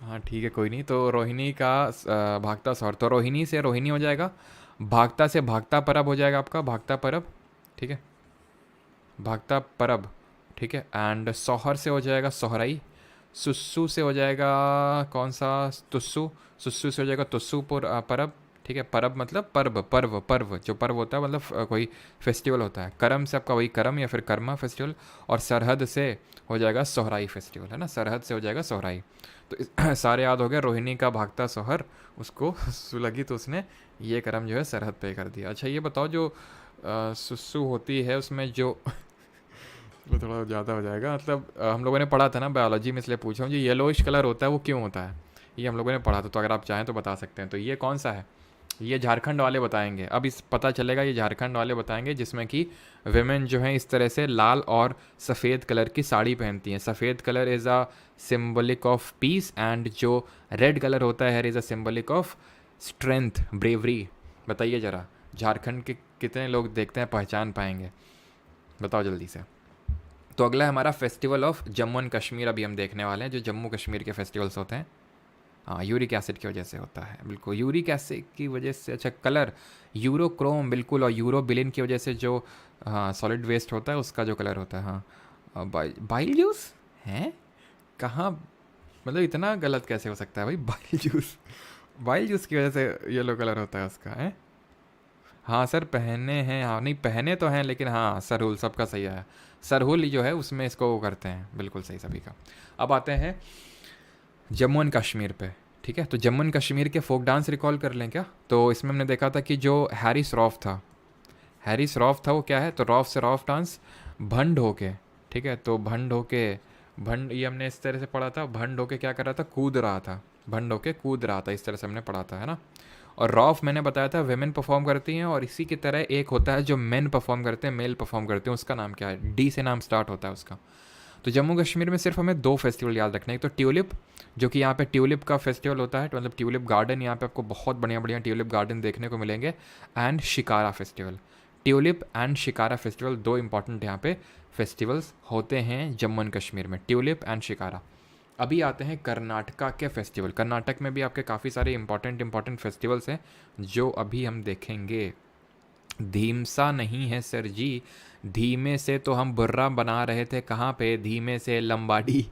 हाँ ठीक है, कोई नहीं। तो रोहिणी का भागता सौर, तो रोहिणी से रोहिणी हो जाएगा, भागता से भागता परब हो जाएगा आपका, भागता परब, ठीक है, भागता परब, ठीक है। एंड सोहर से हो जाएगा सोहराई, सुस्सू से हो जाएगा कौन सा, तुस्सू, सुस्सू से हो जाएगा तुस्सू परब, ठीक है। परब मतलब पर्व, पर्व पर्व जो पर्व होता है मतलब कोई फेस्टिवल होता है। करम से आपका वही करम या फिर कर्मा फेस्टिवल, और सरहद से हो जाएगा सोहराई फेस्टिवल, है ना, सरहद से हो जाएगा सोहराई। तो सारे याद हो गए, रोहिणी का भागता सोहर, उसको सुलगी तो उसने ये कर्म जो है सरहद पे कर दिया। अच्छा ये बताओ जो सुसु होती है उसमें जो वो थोड़ा ज़्यादा हो जाएगा, मतलब हम लोगों ने पढ़ा था ना बायोलॉजी में, इसलिए पूछा हूँ, जो येलोइश कलर होता है वो क्यों होता है, ये हम लोगों ने पढ़ा था, तो अगर आप चाहें तो बता सकते हैं। तो ये कौन सा है, ये झारखंड वाले बताएंगे, अब इस पता चलेगा, ये झारखंड वाले बताएंगे, जिसमें कि वेमेन जो हैं इस तरह से लाल और सफ़ेद कलर की साड़ी पहनती हैं। सफ़ेद colour is a symbolic of peace and जो रेड कलर होता है is a symbolic of strength, bravery. बताइए ज़रा, झारखंड के कितने लोग देखते हैं पहचान पाएंगे, बताओ जल्दी से। तो अगला है हमारा festival of Jammu and Kashmir, अभी हम देखने वाले हैं जो जम्मू कश्मीर के फेस्टिवल्स होते हैं। हाँ, यूरिक एसिड की वजह से होता है, बिल्कुल यूरिक एसिड की वजह से। अच्छा, कलर यूरोक्रोम, बिल्कुल, और यूरोबिलिन की वजह से जो, हाँ, सॉलिड वेस्ट होता है उसका जो कलर होता है। हाँ, बाइल जूस है कहाँ, मतलब इतना गलत कैसे हो सकता है भाई? बाइल जूस, बाइल जूस की वजह से येलो कलर होता है उसका है। हाँ सर, पहने हैं, हाँ नहीं पहने तो हैं, लेकिन हाँ सरहुल सबका सही है। सरहुल जो है उसमें इसको वो करते हैं, बिल्कुल सही सभी का। अब आते हैं जम्मू एंड कश्मीर पे। ठीक है, तो जम्मू एंड कश्मीर के फोक डांस रिकॉल कर लें क्या? तो इसमें हमने देखा था कि जो हैरिस रॉफ था, हैरिस रॉफ था वो क्या है, तो रॉफ से रॉफ डांस, भंड होके, ठीक है, तो भंड होके, भंड ये हमने इस तरह से पढ़ा था, भंड होके क्या कर रहा था, कूद रहा था, भंड होके कूद रहा था, इस तरह से हमने पढ़ा था, है ना। और रॉफ मैंने बताया था वेमेन परफॉर्म करती हैं, और इसी की तरह एक होता है जो मेन परफॉर्म करते हैं, मेल परफॉर्म करते हैं, उसका नाम क्या है, डी से नाम स्टार्ट होता है उसका। तो जम्मू कश्मीर में सिर्फ हमें दो फेस्टिवल याद रखना है, एक तो ट्यूलिप, जो कि यहाँ पे ट्यूलिप का फेस्टिवल होता है, मतलब ट्यूलिप गार्डन, यहाँ पे आपको बहुत बढ़िया बढ़िया ट्यूलिप गार्डन देखने को मिलेंगे, and shikara festival. Tulip and shikara festival दो इंपॉर्टेंट यहाँ पे फेस्टिवल्स होते हैं जम्मू एंड कश्मीर में, ट्यूलिप एंड शिकारा। अभी आते हैं कर्नाटका के फेस्टिवल। कर्नाटक में भी आपके काफ़ी सारे इंपॉर्टेंट फेस्टिवल्स हैं जो अभी हम देखेंगे। धीमसा नहीं है सर जी, धीमे से तो हम बुर्रा बना रहे थे, कहाँ पे, धीमे से लंबाडी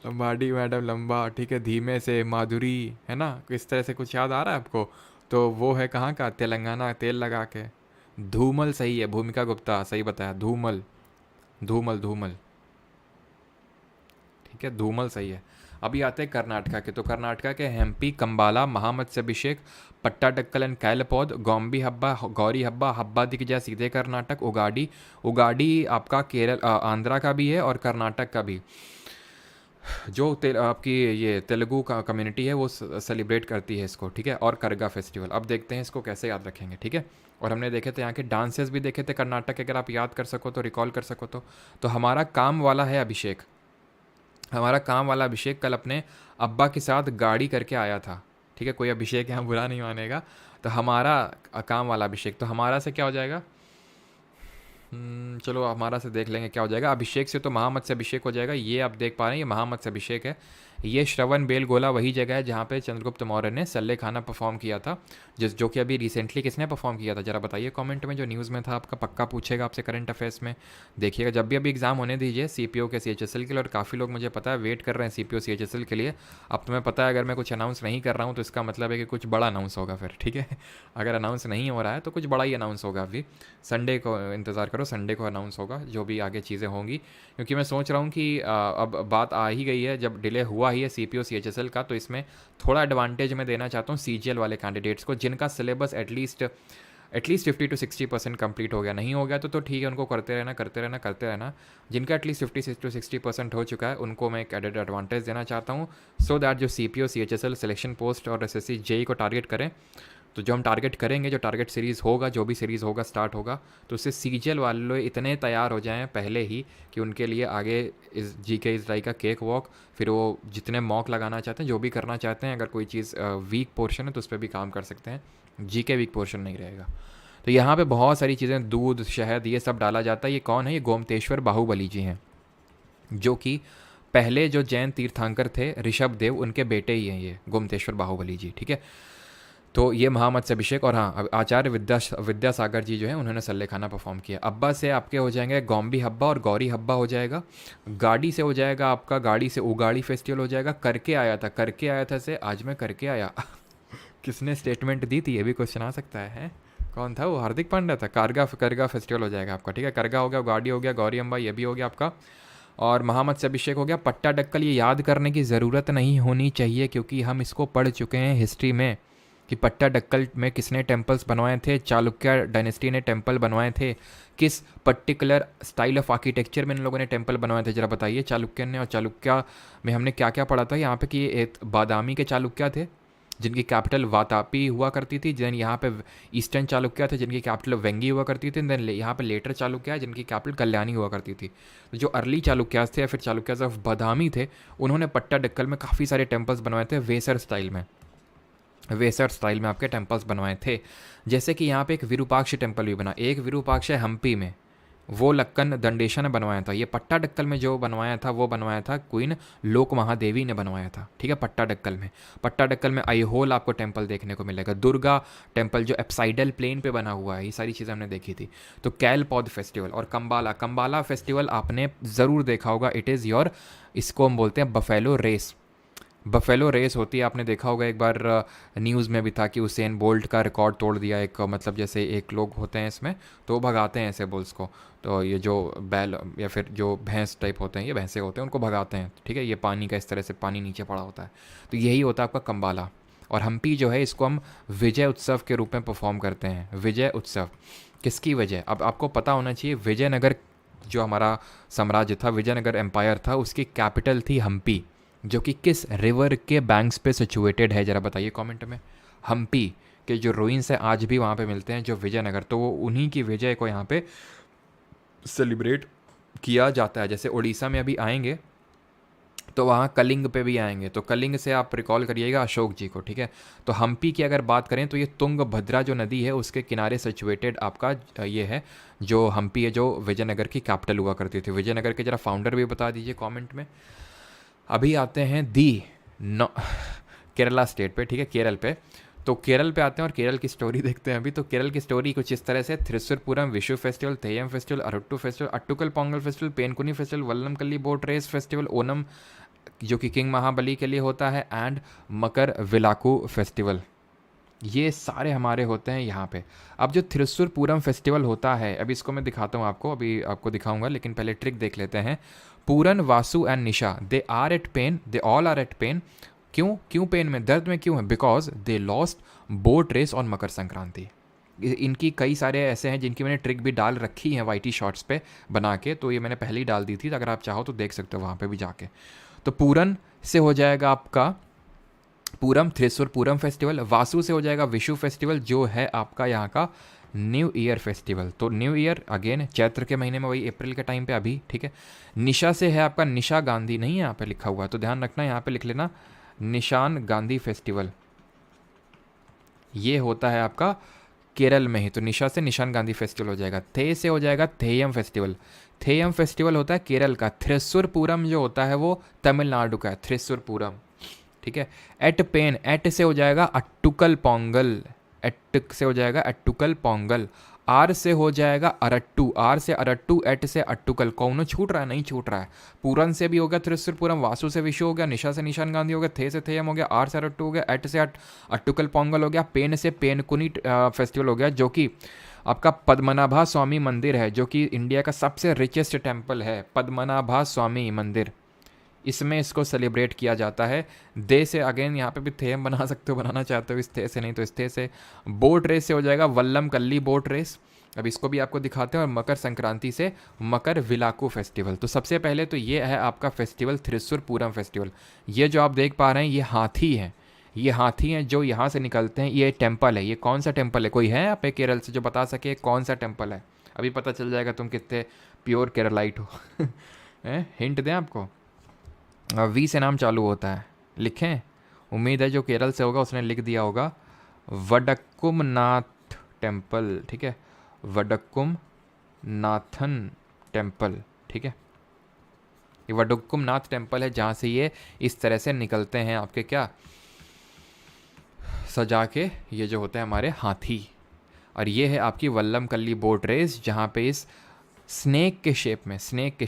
लंबाडी मैडम लंबा, ठीक है, धीमे से माधुरी, है ना, इस तरह से कुछ याद आ रहा है आपको? तो वो है कहाँ का, तेलंगाना, तेल लगा के। धूमल सही है, भूमिका गुप्ता सही बताया, धूमल, धूमल धूमल, ठीक है, धूमल सही है। अभी आते हैं कर्नाटका के। तो कर्नाटका के हम्पी, कंबाला, महामत्स्यभिषेक, पट्टाडक्कल एंड कैलपौद, गोम्बी हब्बा, गौरी हब्बा, हब्बा दिख जाए सीधे कर्नाटक, उगाड़ी। उगाड़ी आपका केरल, आंध्रा का भी है और कर्नाटक का भी। जो आपकी ये तेलुगु का कम्युनिटी है वो सेलिब्रेट करती है इसको, ठीक है। और करगा फेस्टिवल, अब देखते हैं इसको कैसे याद रखेंगे, ठीक है। और हमने देखे थे यहाँ के डांसेस भी देखे थे कर्नाटक के, अगर आप याद कर सको तो, रिकॉल कर सको तो हमारा काम वाला है अभिषेक, हमारा काम वाला अभिषेक कल अपने अब्बा के साथ गाड़ी करके आया था, ठीक है, कोई अभिषेक यहाँ बुरा नहीं मानेगा। तो हमारा काम वाला अभिषेक, तो हमारा से क्या हो जाएगा, चलो हमारा से देख लेंगे क्या हो जाएगा। अभिषेक से तो महामत्स्य अभिषेक हो जाएगा, ये आप देख पा रहे हैं, ये महामत्स्य अभिषेक है। ये श्रवण बेलगोला वही जगह है जहाँ पे चंद्रगुप्त मौर्य ने सल्ले खाना परफॉर्म किया था, जो कि अभी रिसेंटली किसने परफॉर्म किया था, जरा बताइए कमेंट में, जो न्यूज़ में था आपका, पक्का पूछेगा आपसे करंट अफेयर्स में। देखिएगा जब भी अभी एग्जाम होने दीजिए सीपीओ के, सीएचएसएल के लिए, और काफ़ी लोग मुझे पता है वेट कर रहे हैं सीपीओ सीएचएसएल के लिए। अब तुम्हें पता है अगर मैं कुछ अनाउंस नहीं कर रहा हूँ तो इसका मतलब है कि कुछ बड़ा अनाउंस होगा फिर, ठीक है। अगर अनाउंस नहीं हो रहा है तो कुछ बड़ा ही अनाउंस होगा। अभी संडे को इंतज़ार करो, संडे को अनाउंस होगा जो भी आगे चीज़ें होंगी, क्योंकि मैं सोच रहा हूँ कि अब बात आ ही गई है, जब डिले हुआ ही है सीपीओ सीएचएसएल का, तो इसमें थोड़ा एडवांटेज मैं देना चाहता हूँ सीजीएल वाले कैंडिडेट्स को, जिनका सिलेबस एटलीस्ट 50 to 60% कंप्लीट हो गया, नहीं हो गया तो ठीक है, उनको करते रहना करते रहना करते रहना। जिनका एटलीस्ट 50 to 60% हो चुका है उनको मैं एक एडेड एडवांटेज देना चाहता हूँ, सो दैट जो सीपीओ सीएचएसएल सिलेक्शन पोस्ट और एसएससी जेई को टारगेट करें, तो जो हम टारगेट करेंगे, जो टारगेट सीरीज़ होगा, जो भी सीरीज़ होगा स्टार्ट होगा, तो उससे सीजीएल वाले इतने तैयार हो जाएं पहले ही कि उनके लिए आगे इस जीके इजराई का केक वॉक, फिर वो जितने मॉक लगाना चाहते हैं, जो भी करना चाहते हैं, अगर कोई चीज़ वीक पोर्शन है तो उस पर भी काम कर सकते हैं, जीके वीक पोर्शन नहीं रहेगा। तो यहाँ पे बहुत सारी चीज़ें, दूध, शहद, ये सब डाला जाता है। ये कौन है, ये गोमतेश्वर बाहुबली जी हैं, जो कि पहले जो जैन तीर्थंकर थे ऋषभ देव, उनके बेटे ही हैं ये गोमतेश्वर बाहुबली जी, ठीक है। तो ये महामत्स्य अभिषेक, और हाँ आचार्य विद्यासागर जी जो है उन्होंने सल्ले खाना परफॉर्म किया। अब्बा से आपके हो जाएंगे गोम्बी हब्बा और गौरी हब्बा हो जाएगा। गाड़ी से हो जाएगा आपका, गाड़ी से उगाड़ी फेस्टिवल हो जाएगा। करके आया था से आज मैं करके आया किसने स्टेटमेंट दी थी, ये भी क्वेश्चन आ सकता है? कौन था वो, हार्दिक पांड्या था। करगा फेस्टिवल हो जाएगा आपका, ठीक है, करगा हो गया, गाड़ी हो गया, गौरी अम्बा ये भी हो गया आपका, और महामत्स्य अभिषेक हो गया। पट्टाडक्कल ये याद करने की ज़रूरत नहीं होनी चाहिए, क्योंकि हम इसको पढ़ चुके हैं हिस्ट्री में कि पट्टाडक्कल में किसने टेम्पल्स बनवाए थे, चालुक्य डायनेस्टी ने टेम्पल बनवाए थे, किस पर्टिकुलर स्टाइल ऑफ आर्किटेक्चर में इन लोगों ने टेम्पल बनवाए थे, जरा बताइए चालुक्य ने। और चालुक्य में हमने क्या क्या पढ़ा था यहाँ पे, कि ये बादामी के चालुक्य थे जिनकी कैपिटल वातापी हुआ करती थी, देन यहाँ पे ईस्टर्न चालुक्य थे जिनकी कैपिटल वेंगी हुआ करती थी, देन यहाँ पे लेटर चालुक्य जिनकी कैपिटल कल्याणी हुआ करती थी। तो जो अर्ली चालुक्यास थे या फिर चालुक्यास ऑफ बादामी थे, उन्होंने पट्टाडक्कल में काफ़ी सारे टेम्पल्स बनवाए थे वेसर स्टाइल में आपके टेम्पल्स बनवाए थे। जैसे कि यहाँ पे एक विरूपाक्ष टेम्पल भी बना, एक विरूपाक्ष है हम्पी में, वो लक्कन दंडेशा ने बनवाया था। ये पट्टाडक्कल में जो बनवाया था वो बनवाया था क्वीन लोक महादेवी ने बनवाया था, ठीक है, पट्टाडक्कल में। पट्टाडक्कल में आईहोल आपको टेम्पल देखने को मिलेगा, दुर्गा टेम्पल जो एप्साइडल प्लेन पे बना हुआ है, ये सारी चीज़ें हमने देखी थी। तो कैलपौध फेस्टिवल और कंबाला फेस्टिवल आपने ज़रूर देखा होगा। इट इज़ योर, इसको हम बोलते हैं बफेलो रेस। बफेलो रेस होती है, आपने देखा होगा एक बार न्यूज़ में भी था कि उसेन बोल्ट का रिकॉर्ड तोड़ दिया एक, मतलब जैसे एक लोग होते हैं इसमें तो वो भगाते हैं ऐसे बुल्स को, तो ये जो बैल या फिर जो भैंस टाइप होते हैं, ये भैंसे होते हैं, उनको भगाते हैं, ठीक है। ये पानी का इस तरह से पानी नीचे पड़ा होता है, तो यही होता है आपका कंबाला। और हम्पी जो है इसको हम विजय उत्सव के रूप में परफॉर्म करते हैं। विजय उत्सव किसकी वजह, अब आपको पता होना चाहिए, विजयनगर जो हमारा साम्राज्य था, विजयनगर एम्पायर था, उसकी कैपिटल थी हम्पी, जो कि किस रिवर के बैंक्स पे सिचुएटेड है, ज़रा बताइए कमेंट में। हम्पी के जो रूइंस हैं आज भी वहाँ पे मिलते हैं, जो विजयनगर, तो वो उन्हीं की विजय को यहाँ पे सेलिब्रेट किया जाता है। जैसे उड़ीसा में अभी आएंगे तो वहाँ कलिंग पे भी आएंगे, तो कलिंग से आप रिकॉल करिएगा अशोक जी को, ठीक है। तो हम्पी की अगर बात करें तो ये तुंगभद्रा जो नदी है उसके किनारे सिचुएटेड आपका ये है जो हम्पी है, जो विजयनगर की कैपिटल हुआ करती थी। विजयनगर के ज़रा फाउंडर भी बता दीजिए कमेंट में। अभी आते हैं केरला स्टेट पे, ठीक है, केरल पे। तो केरल पे आते हैं और केरल की स्टोरी देखते हैं अभी। तो केरल की स्टोरी कुछ इस तरह से: Thrissur Pooram Vishu festival, Theyyam festival, Aruttu festival, Attukal Pongal festival, Painkuni festival, Vallamkali boat race festival, Onam जो कि किंग महाबली के लिए होता है, एंड मकर विलाकू फेस्टिवल। ये सारे हमारे होते हैं यहाँ पे। अब जो थ्रिसुरपुरम फेस्टिवल होता है, अभी इसको मैं दिखाता हूँ आपको, अभी आपको दिखाऊंगा, लेकिन पहले ट्रिक देख लेते हैं। Puran, Vasu and Nisha, they are at pain, they all are at pain. क्यों पेन में, दर्द में क्यों है? Because they lost boat race on Makar Sankranti. इनकी कई सारे ऐसे हैं जिनकी मैंने ट्रिक भी डाल रखी है वाईटी शॉर्ट्स पे बना के, तो ये मैंने पहले ही डाल दी थी, तो अगर आप चाहो तो देख सकते हो वहाँ पे भी जाके। तो पूरन से हो जाएगा आपका पूरम, थ्रिसुरपुरम फेस्टिवल। वासु से हो जाएगा विशु फेस्टिवल, जो है आपका यहाँ का न्यू ईयर फेस्टिवल। तो न्यू ईयर अगेन चैत्र के महीने में, वही अप्रैल के टाइम पे अभी, ठीक है। निशा से है आपका निशा गांधी, नहीं है यहाँ पे लिखा हुआ, तो ध्यान रखना, यहाँ पे लिख लेना निशान गांधी फेस्टिवल। ये होता है आपका केरल में ही, तो निशा से निशान गांधी फेस्टिवल हो जाएगा। थे से हो जाएगा थेयम फेस्टिवल। थेयम फेस्टिवल होता है केरल का। थ्रिसुरपुरम जो होता है वो तमिलनाडु का है, थ्रिसुरपुरम, ठीक है। एट पेन, एट से हो जाएगा अट्टुकल पोंगल, एट से हो जाएगा अट्टुकल पोंगल। आर से हो जाएगा अरट्टू, आर से अरट्टू, एट से अट्टुकल। कौन छूट रहा है? नहीं छूट रहा है। पूरन से भी हो गया थ्रिसुरपुरम, वासु से विशु हो गया, निशा से निशान गांधी हो गया, थे से थेयम हो गया, आर से अरट्टू हो गया, एट से अट्टुकल पोंगल हो गया, पेन से पेनकुनी फेस्टिवल हो गया, जो कि आपका पद्मनाभा स्वामी मंदिर है, जो कि इंडिया का सबसे रिचेस्ट टेम्पल है, पद्मनाभा स्वामी मंदिर। इसमें इसको सेलिब्रेट किया जाता है। दे से अगेन यहाँ पे भी थेम बना सकते हो, बनाना चाहते हो इस थे से, नहीं तो इस थे से। बोट रेस से हो जाएगा वल्लम कल्ली बोट रेस, अब इसको भी आपको दिखाते हैं। और मकर संक्रांति से मकर विलाकू फेस्टिवल। तो सबसे पहले तो ये है आपका फेस्टिवल थ्रिसुरपुरम फेस्टिवल। ये जो आप देख पा रहे हैं ये हाथी हैं, ये हाथी हैं जो यहाँ से निकलते हैं। ये टेम्पल है, ये कौन सा टेम्पल है? कोई है यहाँ पे केरल से जो बता सके कौन सा टेम्पल है? अभी पता चल जाएगा तुम कितने प्योर केरलाइट हो। हिंट दें आपको, वी से नाम चालू होता है, लिखें? उम्मीद है जो केरल से होगा उसने लिख दिया होगा। वडक्कुम नाथ टेम्पल, ठीक है, वडक्कुम नाथन टेम्पल, ठीक है। ये वडक्कुम नाथ टेम्पल है जहाँ से ये इस तरह से निकलते हैं आपके क्या सजा के, ये जो होते हैं हमारे हाथी। और ये है आपकी वल्लम कल्ली बोट रेस, जहाँ पे इस स्नेक के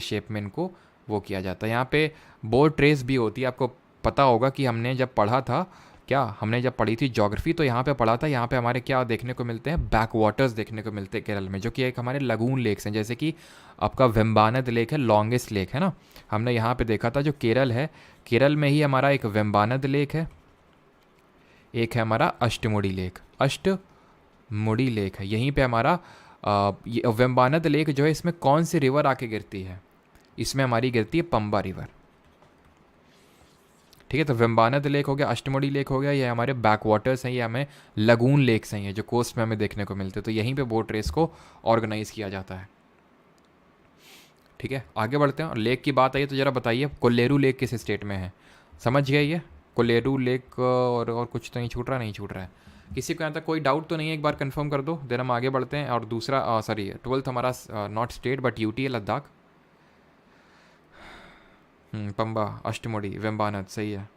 शेप में इनको वो किया जाता है। यहाँ पे बोट रेस भी होती है। आपको पता होगा कि हमने जब पढ़ा था, हमने जब पढ़ी थी ज्योग्राफी, तो यहाँ पे पढ़ा था, यहाँ पे हमारे क्या देखने को मिलते हैं? बैक वाटर्स देखने को मिलते हैं केरल में, जो कि एक हमारे लगून लेक्स हैं। जैसे कि आपका वेम्बानद लेक है, लॉन्गेस्ट लेक है ना, हमने यहाँ पे देखा था। जो केरल है, केरल में ही हमारा एक वेम्बानद लेक है, एक है हमारा अष्टमुड़ी लेक है। यहीं पे हमारा ये वेम्बानद लेक जो है, इसमें कौन सी रिवर आके गिरती है? इसमें हमारी गिरती है पंबा रिवर, ठीक है। तो वेम्बानद लेक हो गया, अष्टमुड़ी लेक हो गया, ये हमारे बैक वाटर्स हैं, ये हमें लगून लेक्स हैं, ये जो कोस्ट में हमें देखने को मिलते हैं। तो यहीं पे बोट रेस को ऑर्गेनाइज किया जाता है, ठीक है। आगे बढ़ते हैं। और लेक की बात आई तो ज़रा बताइए कोल्लेरू लेक किस स्टेट में है? समझ गए ये? कोल्लेरू लेक और कुछ तो नहीं छूट रहा है? किसी को यहाँ तक कोई डाउट तो नहीं है? एक बार कंफर्म कर दो, देन हम आगे बढ़ते हैं। और दूसरा सॉरी 12th हमारा नॉट स्टेट बट यूटी है, लद्दाख। पंबा, अष्टमुड़ी, वेम्बानद, सही है।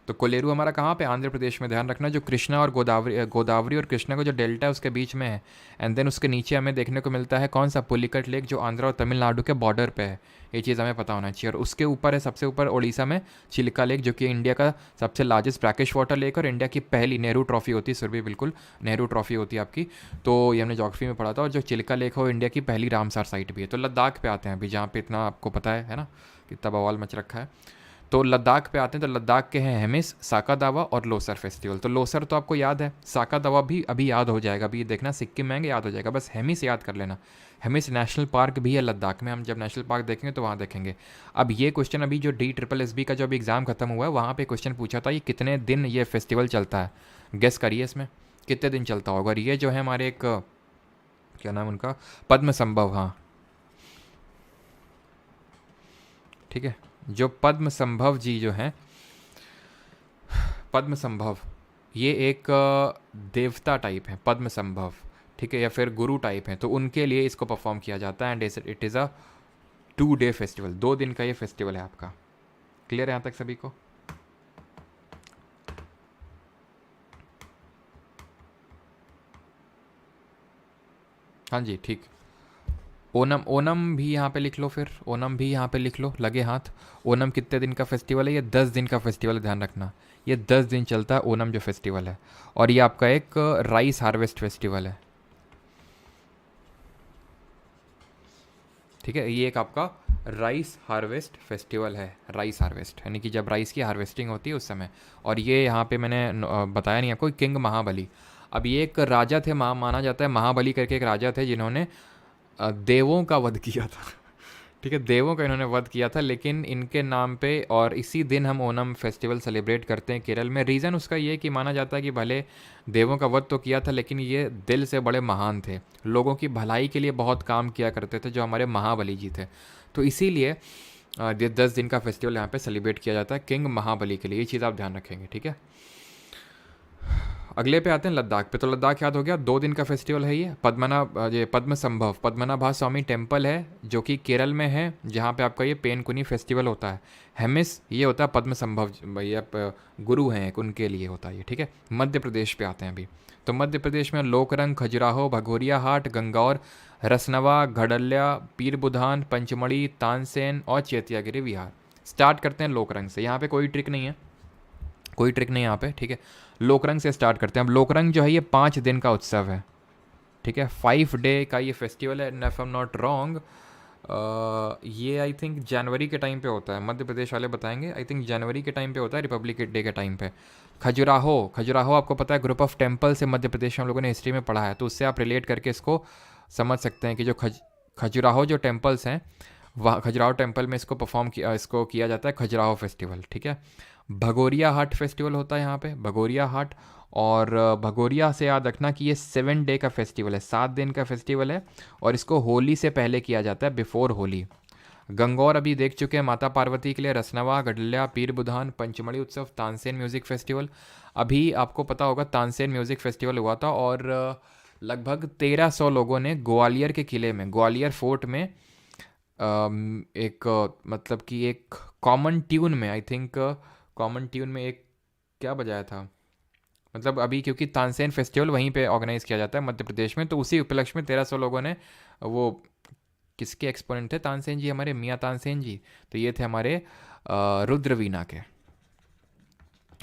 तो कोलेरू हमारा कहाँ पे? आंध्र प्रदेश में। ध्यान रखना जो कृष्णा और गोदावरी और कृष्णा का जो डेल्टा है उसके बीच में है। एंड देन उसके नीचे हमें देखने को मिलता है कौन सा? पुलिकट लेक, जो आंध्र और तमिलनाडु के बॉर्डर पे है। ये चीज़ हमें पता होना चाहिए। और उसके ऊपर है सबसे ऊपर उड़ीसा में चिल्का लेक, जो कि इंडिया का सबसे लार्जेस्ट ब्रैकिश वाटर लेक और इंडिया की पहली नेहरू ट्रॉफी होती है। सुरभि, बिल्कुल नेहरू ट्रॉफी होती है आपकी। तो ये हमने ज्योग्राफी में पढ़ा था। और जो चिल्का लेक है वो इंडिया की पहली रामसार साइट भी है। तो लद्दाख पे आते हैं अभी, जहाँ पे इतना आपको पता है ना, कितना बवाल मच रखा है। तो लद्दाख पे आते हैं। तो लद्दाख के हैं हेमिस, साका दावा और लोसर फेस्टिवल। तो लोसर तो आपको याद है, साका दावा भी अभी याद हो जाएगा। अभी देखना सिक्किम में याद हो जाएगा, बस हेमिस याद कर लेना। हेमिस नेशनल पार्क भी है लद्दाख में, हम जब नेशनल पार्क देखेंगे तो वहाँ देखेंगे। अब ये क्वेश्चन अभी जो DSSB का जो अभी एग्ज़ाम खत्म हुआ है वहाँ पे क्वेश्चन पूछा था, ये कितने दिन ये फेस्टिवल चलता है? गेस करिए इसमें कितने दिन चलता होगा। और ये जो है हमारे एक क्या नाम उनका, पद्म संभव, हाँ ठीक है, जो पद्म संभव जी जो हैं, पद्म संभव, ये एक देवता टाइप है पद्म संभव, ठीक है, या फिर गुरु टाइप है। तो उनके लिए इसको परफॉर्म किया जाता है। And it is a 2 day festival, 2 दिन का ये फेस्टिवल है आपका। क्लियर है यहाँ तक सभी को? हाँ जी, ठीक। ओनम, ओनम भी यहाँ पे लिख लो, फिर ओनम भी यहाँ पे लिख लो, लगे हाथ। ओनम कितने दिन का फेस्टिवल है? ये 10 दिन का फेस्टिवल है, ध्यान रखना। ये 10 दिन चलता है ओनम जो फेस्टिवल है। और ये आपका एक राइस हार्वेस्ट फेस्टिवल है, ठीक है। ये एक आपका राइस हार्वेस्ट फेस्टिवल है, राइस हार्वेस्ट यानी कि जब राइस की हार्वेस्टिंग होती है उस समय। और ये यहाँ पे मैंने बताया नहीं आपको, किंग महाबली। अब ये एक राजा थे, माना जाता है महाबली करके एक राजा थे जिन्होंने देवों का वध किया था ठीक है, देवों का इन्होंने वध किया था। लेकिन इनके नाम पे और इसी दिन हम ओनम फेस्टिवल सेलिब्रेट करते हैं केरल में। रीज़न उसका ये कि माना जाता है कि भले देवों का वध तो किया था लेकिन ये दिल से बड़े महान थे, लोगों की भलाई के लिए बहुत काम किया करते थे, जो हमारे महाबली जी थे। तो इसीलिए ये 10 दिन का फेस्टिवल यहाँ पे सेलिब्रेट किया जाता है किंग महाबली के लिए। ये चीज़ आप ध्यान रखेंगे, ठीक है। अगले पे आते हैं लद्दाख पे। तो लद्दाख याद हो गया, 2 दिन का फेस्टिवल है ये। ये पद्म संभव, पद्मनाभा स्वामी टेम्पल है जो कि केरल में है, जहाँ पे आपका ये पेनकुनी फेस्टिवल होता है। हेमिस ये होता है पद्म संभव, भैया गुरु हैं एक, उनके लिए होता है ये, ठीक है। मध्य प्रदेश पे आते हैं अभी। तो मध्य प्रदेश में लोकरंग, खजुराहो, भगोरिया हाट, गंगौर, रसनवा, घड़ल्या, पीर बुधान, पंचमढ़ी, तानसेन और चैतियागिरी विहार। स्टार्ट करते हैं लोकरंग से। यहाँ पे कोई ट्रिक नहीं है, कोई ट्रिक नहीं यहाँ पे, ठीक है। लोकरंग से स्टार्ट करते हैं। अब लोकरंग जो है ये 5 दिन का उत्सव है, ठीक है। 5 डे का ये फेस्टिवल है, if I am not wrong. ये आई थिंक जनवरी के टाइम पे होता है, मध्य प्रदेश वाले बताएंगे। आई थिंक जनवरी के टाइम पे होता है, रिपब्लिक डे के टाइम पे। खजुराहो, खजुराहो आपको पता है ग्रुप ऑफ टेम्पल से मध्य प्रदेश में हम लोगों ने हिस्ट्री में पढ़ा है, तो उससे आप रिलेट करके इसको समझ सकते हैं कि जो खजुराहो जो टेम्पल्स हैं, वहाँ खजुराहो टेम्पल में इसको किया जाता है खजुराहो फेस्टिवल, ठीक है। भगोरिया हाट फेस्टिवल होता है यहाँ पे, भगोरिया हाट। और भगोरिया से याद रखना कि ये 7 डे का फेस्टिवल है, 7 दिन का फेस्टिवल है। और इसको होली से पहले किया जाता है, बिफोर होली। गंगौर अभी देख चुके हैं, माता पार्वती के लिए। रसनवा, गडल्या, पीर बुधान, पंचमढ़ी उत्सव, तानसेन म्यूज़िक फेस्टिवल। अभी आपको पता होगा तानसेन म्यूज़िक फेस्टिवल हुआ था और लगभग 1300 लोगों ने ग्वालियर के किले में, ग्वालियर फोर्ट में एक मतलब कि एक कॉमन ट्यून में, आई थिंक कॉमन ट्यून में एक क्या बजाया था, मतलब अभी क्योंकि तानसेन फेस्टिवल वहीं पे ऑर्गेनाइज किया जाता है मध्य प्रदेश में, तो उसी उपलक्ष्य में 1300 लोगों ने, वो किसके एक्सपोनेंट थे? तानसेन जी, हमारे मियाँ तानसेन जी। तो ये थे हमारे रुद्रवीणा के।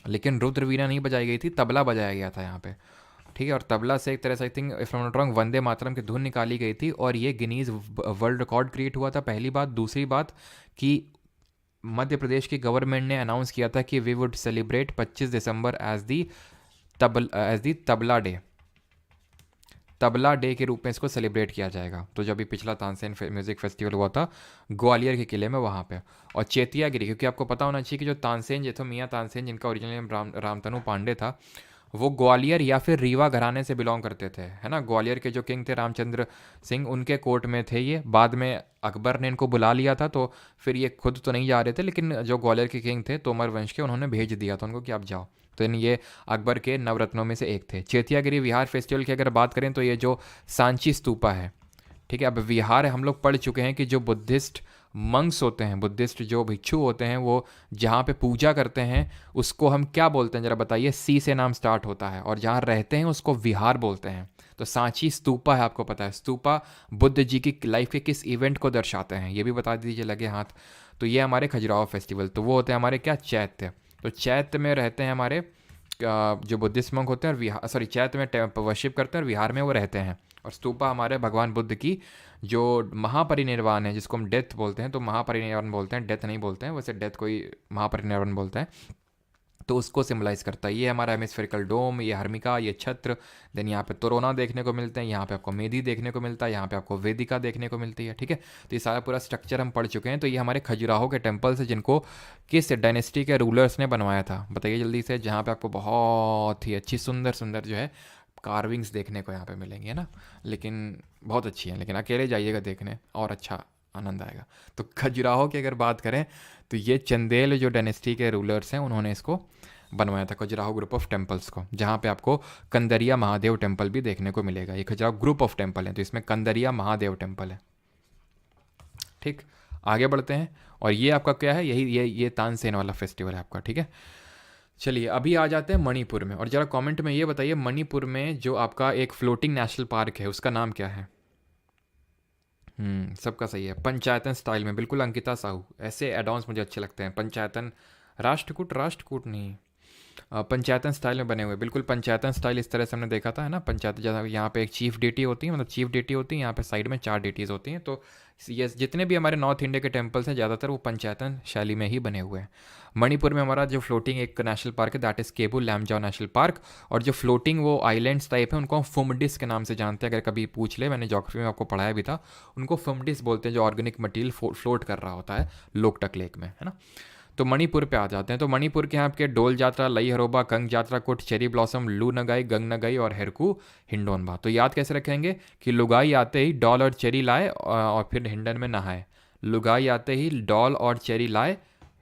लेकिन रुद्रवीणा नहीं बजाई गई थी, तबला बजाया गया था यहाँ पे, ठीक है। और तबला से एक तरह से I think if I am not wrong Vande Mataram की धुन निकाली गई थी और ये गिनीज वर्ल्ड रिकॉर्ड क्रिएट हुआ था, पहली बात। दूसरी बात कि मध्य प्रदेश की गवर्नमेंट ने अनाउंस किया था कि we would celebrate 25 December as the tabla day, tabla day के रूप में इसको सेलिब्रेट किया जाएगा। तो जब भी पिछला तानसेन म्यूज़िक फेस्टिवल हुआ था ग्वालियर के किले में, वहाँ पे। और चेतियागिरी, क्योंकि आपको पता होना चाहिए कि जो तानसेन जो थे, मियाँ तानसेन जिनका ओरिजिनल नेम रामतनु पांडे था, वो ग्वालियर या फिर रीवा घराने से बिलोंग करते थे, है ना। ग्वालियर के जो किंग थे रामचंद्र सिंह, उनके कोर्ट में थे ये। बाद में अकबर ने इनको बुला लिया था, तो फिर ये खुद तो नहीं जा रहे थे, लेकिन जो ग्वालियर के किंग थे तोमर वंश के, उन्होंने भेज दिया था उनको कि आप जाओ। तो ये अकबर के नवरत्नों में से एक थे। चैत्यागिरी विहार फेस्टिवल की अगर बात करें तो ये जो सांची स्तूपा है, ठीक है। अब विहार हम लोग पढ़ चुके हैं कि जो बुद्धिस्ट मंक्स होते हैं, बुद्धिस्ट जो भिक्षु होते हैं, वो जहाँ पे पूजा करते हैं उसको हम क्या बोलते हैं ज़रा बताइए। सी से नाम स्टार्ट होता है, और जहाँ रहते हैं उसको विहार बोलते हैं। तो सांची स्तूपा है, आपको पता है स्तूपा बुद्ध जी की लाइफ के किस इवेंट को दर्शाते हैं, ये भी बता दीजिए लगे हाथ। तो ये हमारे खजुराहो फेस्टिवल, तो वो होते हैं हमारे क्या, चैत्य। तो चैत्य में रहते हैं हमारे जो बुद्धिस्ट मंक होते हैं, और विहार, सॉरी, चैत्य में वर्शिप करते हैं और विहार में वो रहते हैं। और स्तूपा हमारे भगवान बुद्ध की जो महापरिनिर्वाण है, जिसको हम डेथ बोलते हैं, तो महापरिनिर्वाण बोलते हैं, डेथ नहीं बोलते हैं, वैसे डेथ कोई महापरिनिर्वाण बोलते हैं, तो उसको सिम्बलाइज करता है। ये हमारा हेमिस्फेरिकल डोम, ये हर्मिका, ये छत्र। देन यहाँ पे तोरोना देखने को मिलते हैं, यहाँ पे आपको मेदी देखने को मिलता है, यहाँ पे आपको वेदिका देखने को मिलती है, ठीक है। तो ये सारा पूरा स्ट्रक्चर हम पढ़ चुके हैं। तो ये हमारे खजुराहो के टेम्पल्स हैं, जिनको किस डायनेस्टी के रूलर्स ने बनवाया था, बताइए जल्दी से। जहाँ पे आपको बहुत ही अच्छी सुंदर सुंदर जो है कार्विंग्स देखने को यहाँ पे मिलेंगी, है ना। लेकिन बहुत अच्छी है, लेकिन अकेले जाइएगा देखने और अच्छा आनंद आएगा। तो खजुराहो की अगर बात करें तो ये चंदेल जो डायनेस्टी के रूलर्स हैं, उन्होंने इसको बनवाया था, खजुराहो ग्रुप ऑफ टेम्पल्स को, जहाँ पे आपको कंदरिया महादेव टेम्पल भी देखने को मिलेगा। ये खजुराहो ग्रुप ऑफ टेम्पल है, तो इसमें कंदरिया महादेव टेम्पल है, ठीक। आगे बढ़ते हैं, और ये आपका क्या है, यही ये तानसेन वाला फेस्टिवल है आपका, ठीक है। चलिए अभी आ जाते हैं मणिपुर में, और ज़रा कमेंट में ये बताइए, मणिपुर में जो आपका एक फ्लोटिंग नेशनल पार्क है उसका नाम क्या है। सबका सही है, पंचायतन स्टाइल में, बिल्कुल अंकिता साहू। ऐसे एडॉन्स मुझे अच्छे लगते हैं, पंचायतन, राष्ट्रकूट, राष्ट्रकूट नहीं, पंचायतन स्टाइल में बने हुए, बिल्कुल पंचायतन स्टाइल इस तरह से हमने देखा था, है ना। पंचायत जैसा यहाँ पे एक चीफ डेटी होती है, मतलब चीफ डेटी होती है, यहाँ पे साइड में 4 डेटीज़ होती हैं। तो ये जितने भी हमारे नॉर्थ इंडिया के टेम्पल्स हैं, ज़्यादातर वो पंचायतन शैली में ही बने हुए हैं। मणिपुर में हमारा जो फ्लोटिंग एक नेशनल पार्क है, that is केबू Lamjao national park. और जो फ्लोटिंग वो आइलैंड्स टाइप है, उनको हम फुमडिस के नाम से जानते हैं। अगर कभी पूछ ले, मैंने ज्योग्राफी में आपको पढ़ाया भी था, उनको फुमडिस बोलते हैं, जो ऑर्गेनिक मटीरियल फ्लोट कर रहा होता है लोकटक लेक में, है ना। तो मणिपुर पे आ जाते हैं। तो मणिपुर के यहाँ आपके डोल जात्रा, लई हरोबा, कंग जात्रा कुट, चेरी ब्लॉसम, लू नगाई, गंग नगाई और हेरकू हिंडोनबा। तो याद कैसे रखेंगे कि लुगाई आते ही डॉल और चेरी लाए और फिर हिंडन में नहाए। लुगाई आते ही डॉल और चेरी लाए,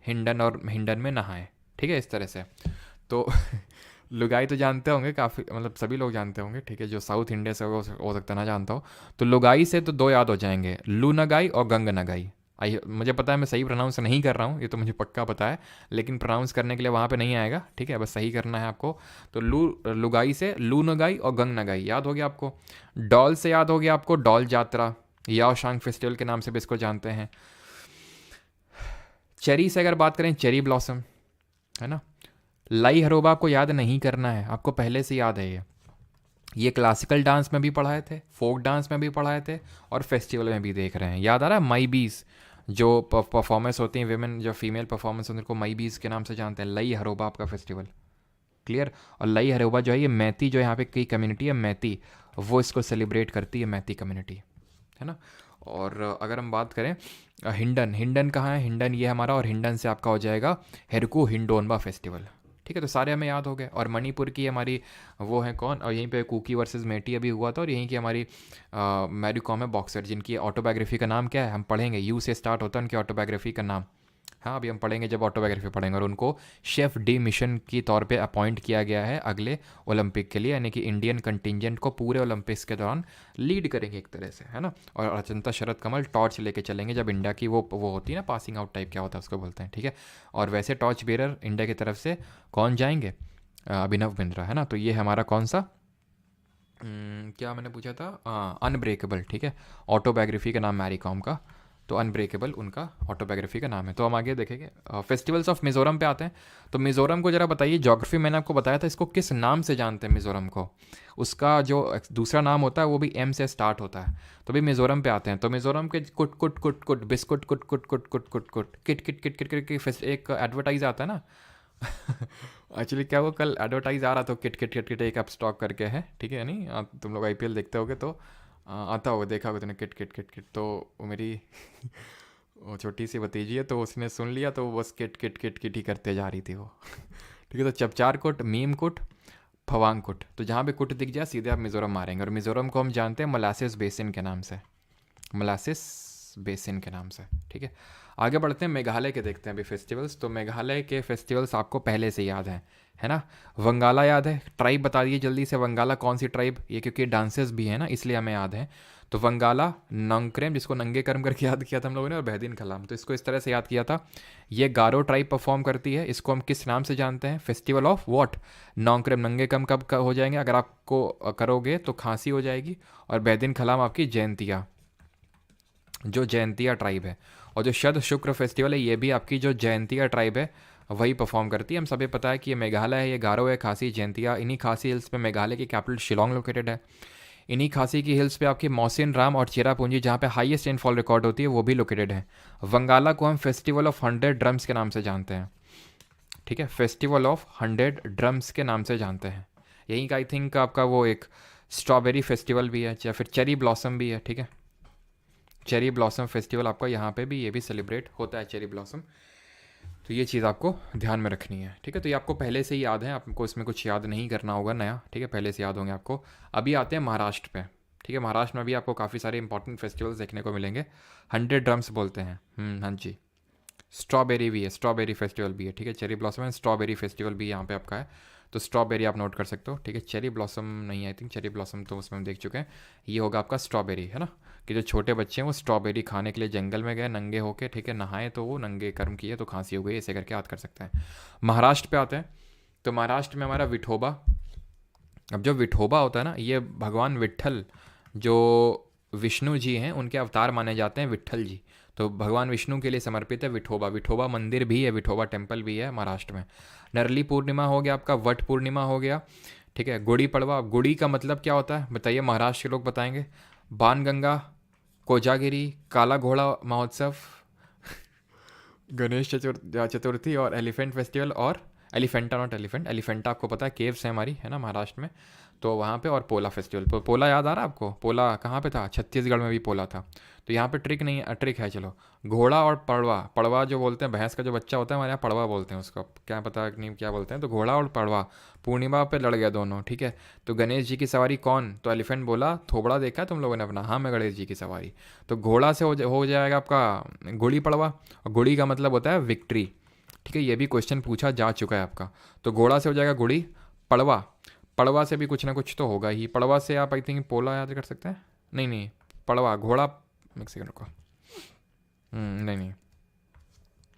हिंडन में नहाए, ठीक है, इस तरह से। तो लुगाई तो जानते होंगे काफ़ी, मतलब सभी लोग जानते होंगे, ठीक है। जो साउथ इंडिया से हो सकता ना जानता हो, तो लुगाई से तो 2 याद हो जाएंगे, लू नगाई और गंग नगाई। आई, मुझे पता है मैं सही प्रोनाउंस नहीं कर रहा हूँ, ये तो मुझे पक्का पता है, लेकिन प्रोनाउंस करने के लिए वहाँ पे नहीं आएगा, ठीक है, बस सही करना है आपको। तो लुगाई से लू नगाई और गंग नगाई याद हो गया आपको। डॉल से याद हो गया आपको डॉल जात्रा, याओ शांग फेस्टिवल के नाम से भी इसको जानते हैं। चेरी से अगर बात करें, चेरी ब्लॉसम, है ना। लाई हरोबा आपको याद नहीं करना है, आपको पहले से याद है ये क्लासिकल डांस में भी पढ़ाए थे, फोक डांस में भी पढ़ाए थे, और फेस्टिवल में भी देख रहे हैं। याद आ रहा है माई बीस, जो परफॉर्मेंस होती हैं वेमेन, जो फीमेल परफॉर्मेंस होती है, उनको माई बीस के नाम से जानते हैं। लई हरोबा आपका फेस्टिवल, क्लियर। और लई हरोबा जो है, ये मैती, जो यहाँ पे कई कम्युनिटी है मैती, वो इसको सेलिब्रेट करती है, मैती कम्युनिटी, है ना। और अगर हम बात करें हिंडन, हिंडन कहाँ है, हिंडन ये हमारा, और हिंडन से आपका हो जाएगा हेरकू हिंडोनबा फेस्टिवल, ठीक है। तो सारे हमें याद हो गए। और मणिपुर की हमारी वो है कौन, और यहीं पे कुकी वर्सेस मेटी अभी हुआ था, और यहीं की हमारी मैरी कॉम है बॉक्सर, जिनकी ऑटोबायोग्राफी का नाम क्या है, हम पढ़ेंगे, यू से स्टार्ट होता है उनकी ऑटोबायोग्राफी का नाम। हाँ, अभी हम पढ़ेंगे जब ऑटोबायोग्राफी पढ़ेंगे। और उनको शेफ डी मिशन की तौर पे अपॉइंट किया गया है अगले ओलंपिक के लिए, यानी कि इंडियन कंटिजेंट को पूरे ओलंपिक्स के दौरान लीड करेंगे एक तरह से, है ना। और अचंता शरद कमल टॉर्च लेके चलेंगे, जब इंडिया की वो होती है ना, पासिंग आउट टाइप क्या होता है उसको बोलते हैं, ठीक है। और वैसे टॉर्च बेरर इंडिया की तरफ से कौन जाएंगे, अभिनव बिंद्रा, है ना। तो ये हमारा कौन सा क्या मैंने पूछा था, अनब्रेकेबल, ठीक है। ऑटोबायोग्राफी का नाम मैरी कॉम का, तो अनब्रेकेबल उनका ऑटोबायोग्राफी का नाम है। तो हम आगे देखेंगे, फेस्टिवल्स ऑफ मिज़ोरम पे आते हैं। तो मिज़ोरम को ज़रा बताइए, ज्योग्राफी मैंने आपको बताया था, इसको किस नाम से जानते हैं मिज़ोरम को। उसका जो दूसरा नाम होता है वो भी एम से स्टार्ट होता है। तो भी मिज़ोरम पे आते हैं। तो मिज़ोरम के कुट कुट कुट कुट बिस्कुट कुट कुट कुट कुट कुट कुट kit kit kit kit kit kit एक एडवर्टाइज आता है ना। एक्चुअली क्या, वो कल एडवर्टाइज आ रहा था, किट किट किट किट एक अप स्टॉक करके है, ठीक है। नहीं तुम लोग आईपीएल देखते होगे तो आता होगा, देखा होगा तुमने, किट किट किट किट। तो वो मेरी वो छोटी सी भतीजी है, तो उसने सुन लिया, तो वो बस किट किट किट किट ही करते जा रही थी वो। ठीक है। तो चपचार कुट, मीम कुट, फवांगकुट। तो जहाँ पे कुट दिख जाए सीधे आप मिज़ोरम मारेंगे, और मिज़ोरम को हम जानते हैं मोलासिस बेसिन के नाम से, मोलासिस बेसिन के नाम से। ठीक है, आगे बढ़ते हैं, मेघालय के देखते हैं अभी फेस्टिवल्स। तो मेघालय के फेस्टिवल्स आपको पहले से याद हैं, है ना। वंगाला याद है, ट्राइब बता दिए जल्दी से, वंगाला कौन सी ट्राइब, ये क्योंकि डांसेस भी है ना इसलिए हमें याद है। तो वंगाला, नंगक्रेम जिसको नंगे कर्म करके याद किया था हम लोगों ने, और बहदीन खलाम, तो इसको इस तरह से याद किया था। ये गारो ट्राइब परफॉर्म करती है, इसको हम किस नाम से जानते हैं, फेस्टिवल ऑफ वॉट, नौंक्रेम। नंगे कर्म कब हो जाएंगे, अगर आपको करोगे तो खांसी हो जाएगी, और बहदीन खलाम आपकी जयंतिया, जो जयंतिया ट्राइब है। और जो शद शुक्र फेस्टिवल है ये भी आपकी जो जयंतिया ट्राइब है वही परफॉर्म करती है। हम सभी पता है कि ये मेघालय है, ये गारो है, खासी, जयंतिया। इन्हीं खासी हिल्स पे मेघालय की कैपिटल शिलोंग लोकेटेड है। इन्हीं खासी की हिल्स पे आपकी मौसिन राम और चेरापूंजी, जहाँ पे हाईएस्ट रेनफॉल रिकॉर्ड होती है, वो भी लोकेटेड है। वंगाला को हम फेस्टिवल ऑफ 100 ड्रम्स के नाम से जानते हैं। ठीक है, फेस्टिवल ऑफ 100 ड्रम्स के नाम से जानते हैं। यहीं का आई थिंक आपका वो एक स्ट्रॉबेरी फेस्टिवल भी है, या फिर चेरी ब्लॉसम भी है। ठीक है, चेरी ब्लॉसम फेस्टिवल आपका यहाँ पे भी, ये भी सेलिब्रेट होता है, चेरी ब्लॉसम। तो ये चीज़ आपको ध्यान में रखनी है। ठीक है, तो ये आपको पहले से ही याद है, आपको इसमें कुछ याद नहीं करना होगा नया। ठीक है, पहले से याद होंगे आपको। अभी आते हैं महाराष्ट्र पे। ठीक है, महाराष्ट्र में भी आपको काफ़ी सारे इंपॉर्टेंट फेस्टिवल्स देखने को मिलेंगे। 100 ड्रम्स बोलते हैं, हाँ जी। स्ट्रॉबेरी भी है, स्ट्रॉबेरी फेस्टिवल भी है। ठीक है, cherry blossom and strawberry festival भी यहाँ पे आपका है, तो स्ट्रॉबेरी आप नोट कर सकते हो। ठीक है, चेरी ब्लॉसम नहीं, आई थिंक चेरी ब्लॉसम तो उसमें हम देख चुके हैं। ये होगा आपका स्ट्रॉबेरी, है ना, कि जो छोटे बच्चे हैं वो स्ट्रॉबेरी खाने के लिए जंगल में गए नंगे होके, ठीक है, नहाए तो वो नंगे कर्म किए तो खांसी हो गई, ऐसे करके याद कर सकते हैं। महाराष्ट्र पे आते हैं, तो महाराष्ट्र में हमारा विठोबा। अब जो विठोबा होता है ना, ये भगवान विट्ठल जो विष्णु जी हैं उनके अवतार माने जाते हैं, विट्ठल जी। तो भगवान विष्णु के लिए समर्पित है विठोबा। विठोबा मंदिर भी है, विठोबा टेम्पल भी है महाराष्ट्र में। नरली पूर्णिमा हो गया आपका, वट पूर्णिमा हो गया। ठीक है, गुड़ी पड़वा। गुड़ी का मतलब क्या होता है बताइए, महाराष्ट्र के लोग बताएंगे। बाणगंगा, कोजागिरी, काला घोड़ा महोत्सव, गणेश चतुर्थी, और एलिफेंट फेस्टिवल, और एलिफेंटा नॉट एलिफेंट, एलिफेंटा आपको पता है केव्स है हमारी, है ना, महाराष्ट्र में, तो वहाँ पे। और पोला फेस्टिवल, पोला याद आ रहा है आपको, पोला कहाँ पे था, छत्तीसगढ़ में भी पोला था। तो यहाँ पे ट्रिक नहीं है, ट्रिक है, चलो। घोड़ा और पड़वा, पड़वा जो बोलते हैं भैंस का जो बच्चा होता है, हमारे यहाँ पड़वा बोलते हैं उसको, क्या पता नहीं क्या बोलते हैं। तो घोड़ा और पड़वा पूर्णिमा पे लड़ गए दोनों। ठीक है, तो गणेश जी की सवारी कौन, तो एलिफेंट बोला, थोबड़ा देखा है तुम लोगों ने अपना, हाँ मैं गणेश जी की सवारी। तो घोड़ा से हो जाएगा आपका गुड़ी पड़वा, और गुड़ी का मतलब होता है विक्ट्री। ठीक है, ये भी क्वेश्चन पूछा जा चुका है आपका। तो घोड़ा से हो जाएगा गुड़ी, पड़वा, पड़वा से भी कुछ ना कुछ तो होगा ही। पड़वा से आप आई थिंक पोला याद कर सकते हैं, नहीं नहीं, पड़वा घोड़ा, एक सेकंड रुको, नहीं,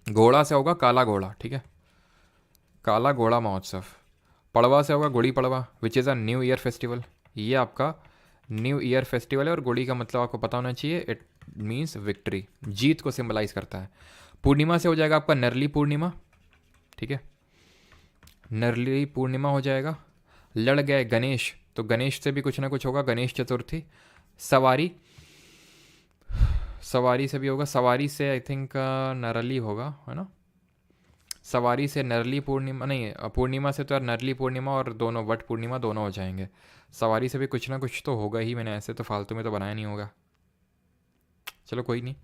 घोड़ा से होगा काला घोड़ा। ठीक है, काला घोड़ा महोत्सव। पड़वा से होगा Gudi Padwa, which is a new year festival. ये आपका न्यू ईयर फेस्टिवल है, और गुड़ी का मतलब आपको पता होना चाहिए, इट मीन्स विक्ट्री, जीत को सिंबलाइज करता है। पूर्णिमा से हो जाएगा आपका नरली पूर्णिमा। ठीक है, नरली पूर्णिमा हो जाएगा। लड़ गए गणेश, तो गणेश से भी कुछ ना कुछ होगा, गणेश चतुर्थी। सवारी, सवारी से भी होगा, सवारी से आई थिंक नरली होगा, है ना। सवारी से नरली पूर्णिमा नहीं, पूर्णिमा से तो यार नरली पूर्णिमा और दोनों वट पूर्णिमा दोनों हो जाएंगे। सवारी से भी कुछ ना कुछ तो होगा ही, मैंने ऐसे तो फालतू में तो बनाया नहीं होगा, चलो कोई नहीं।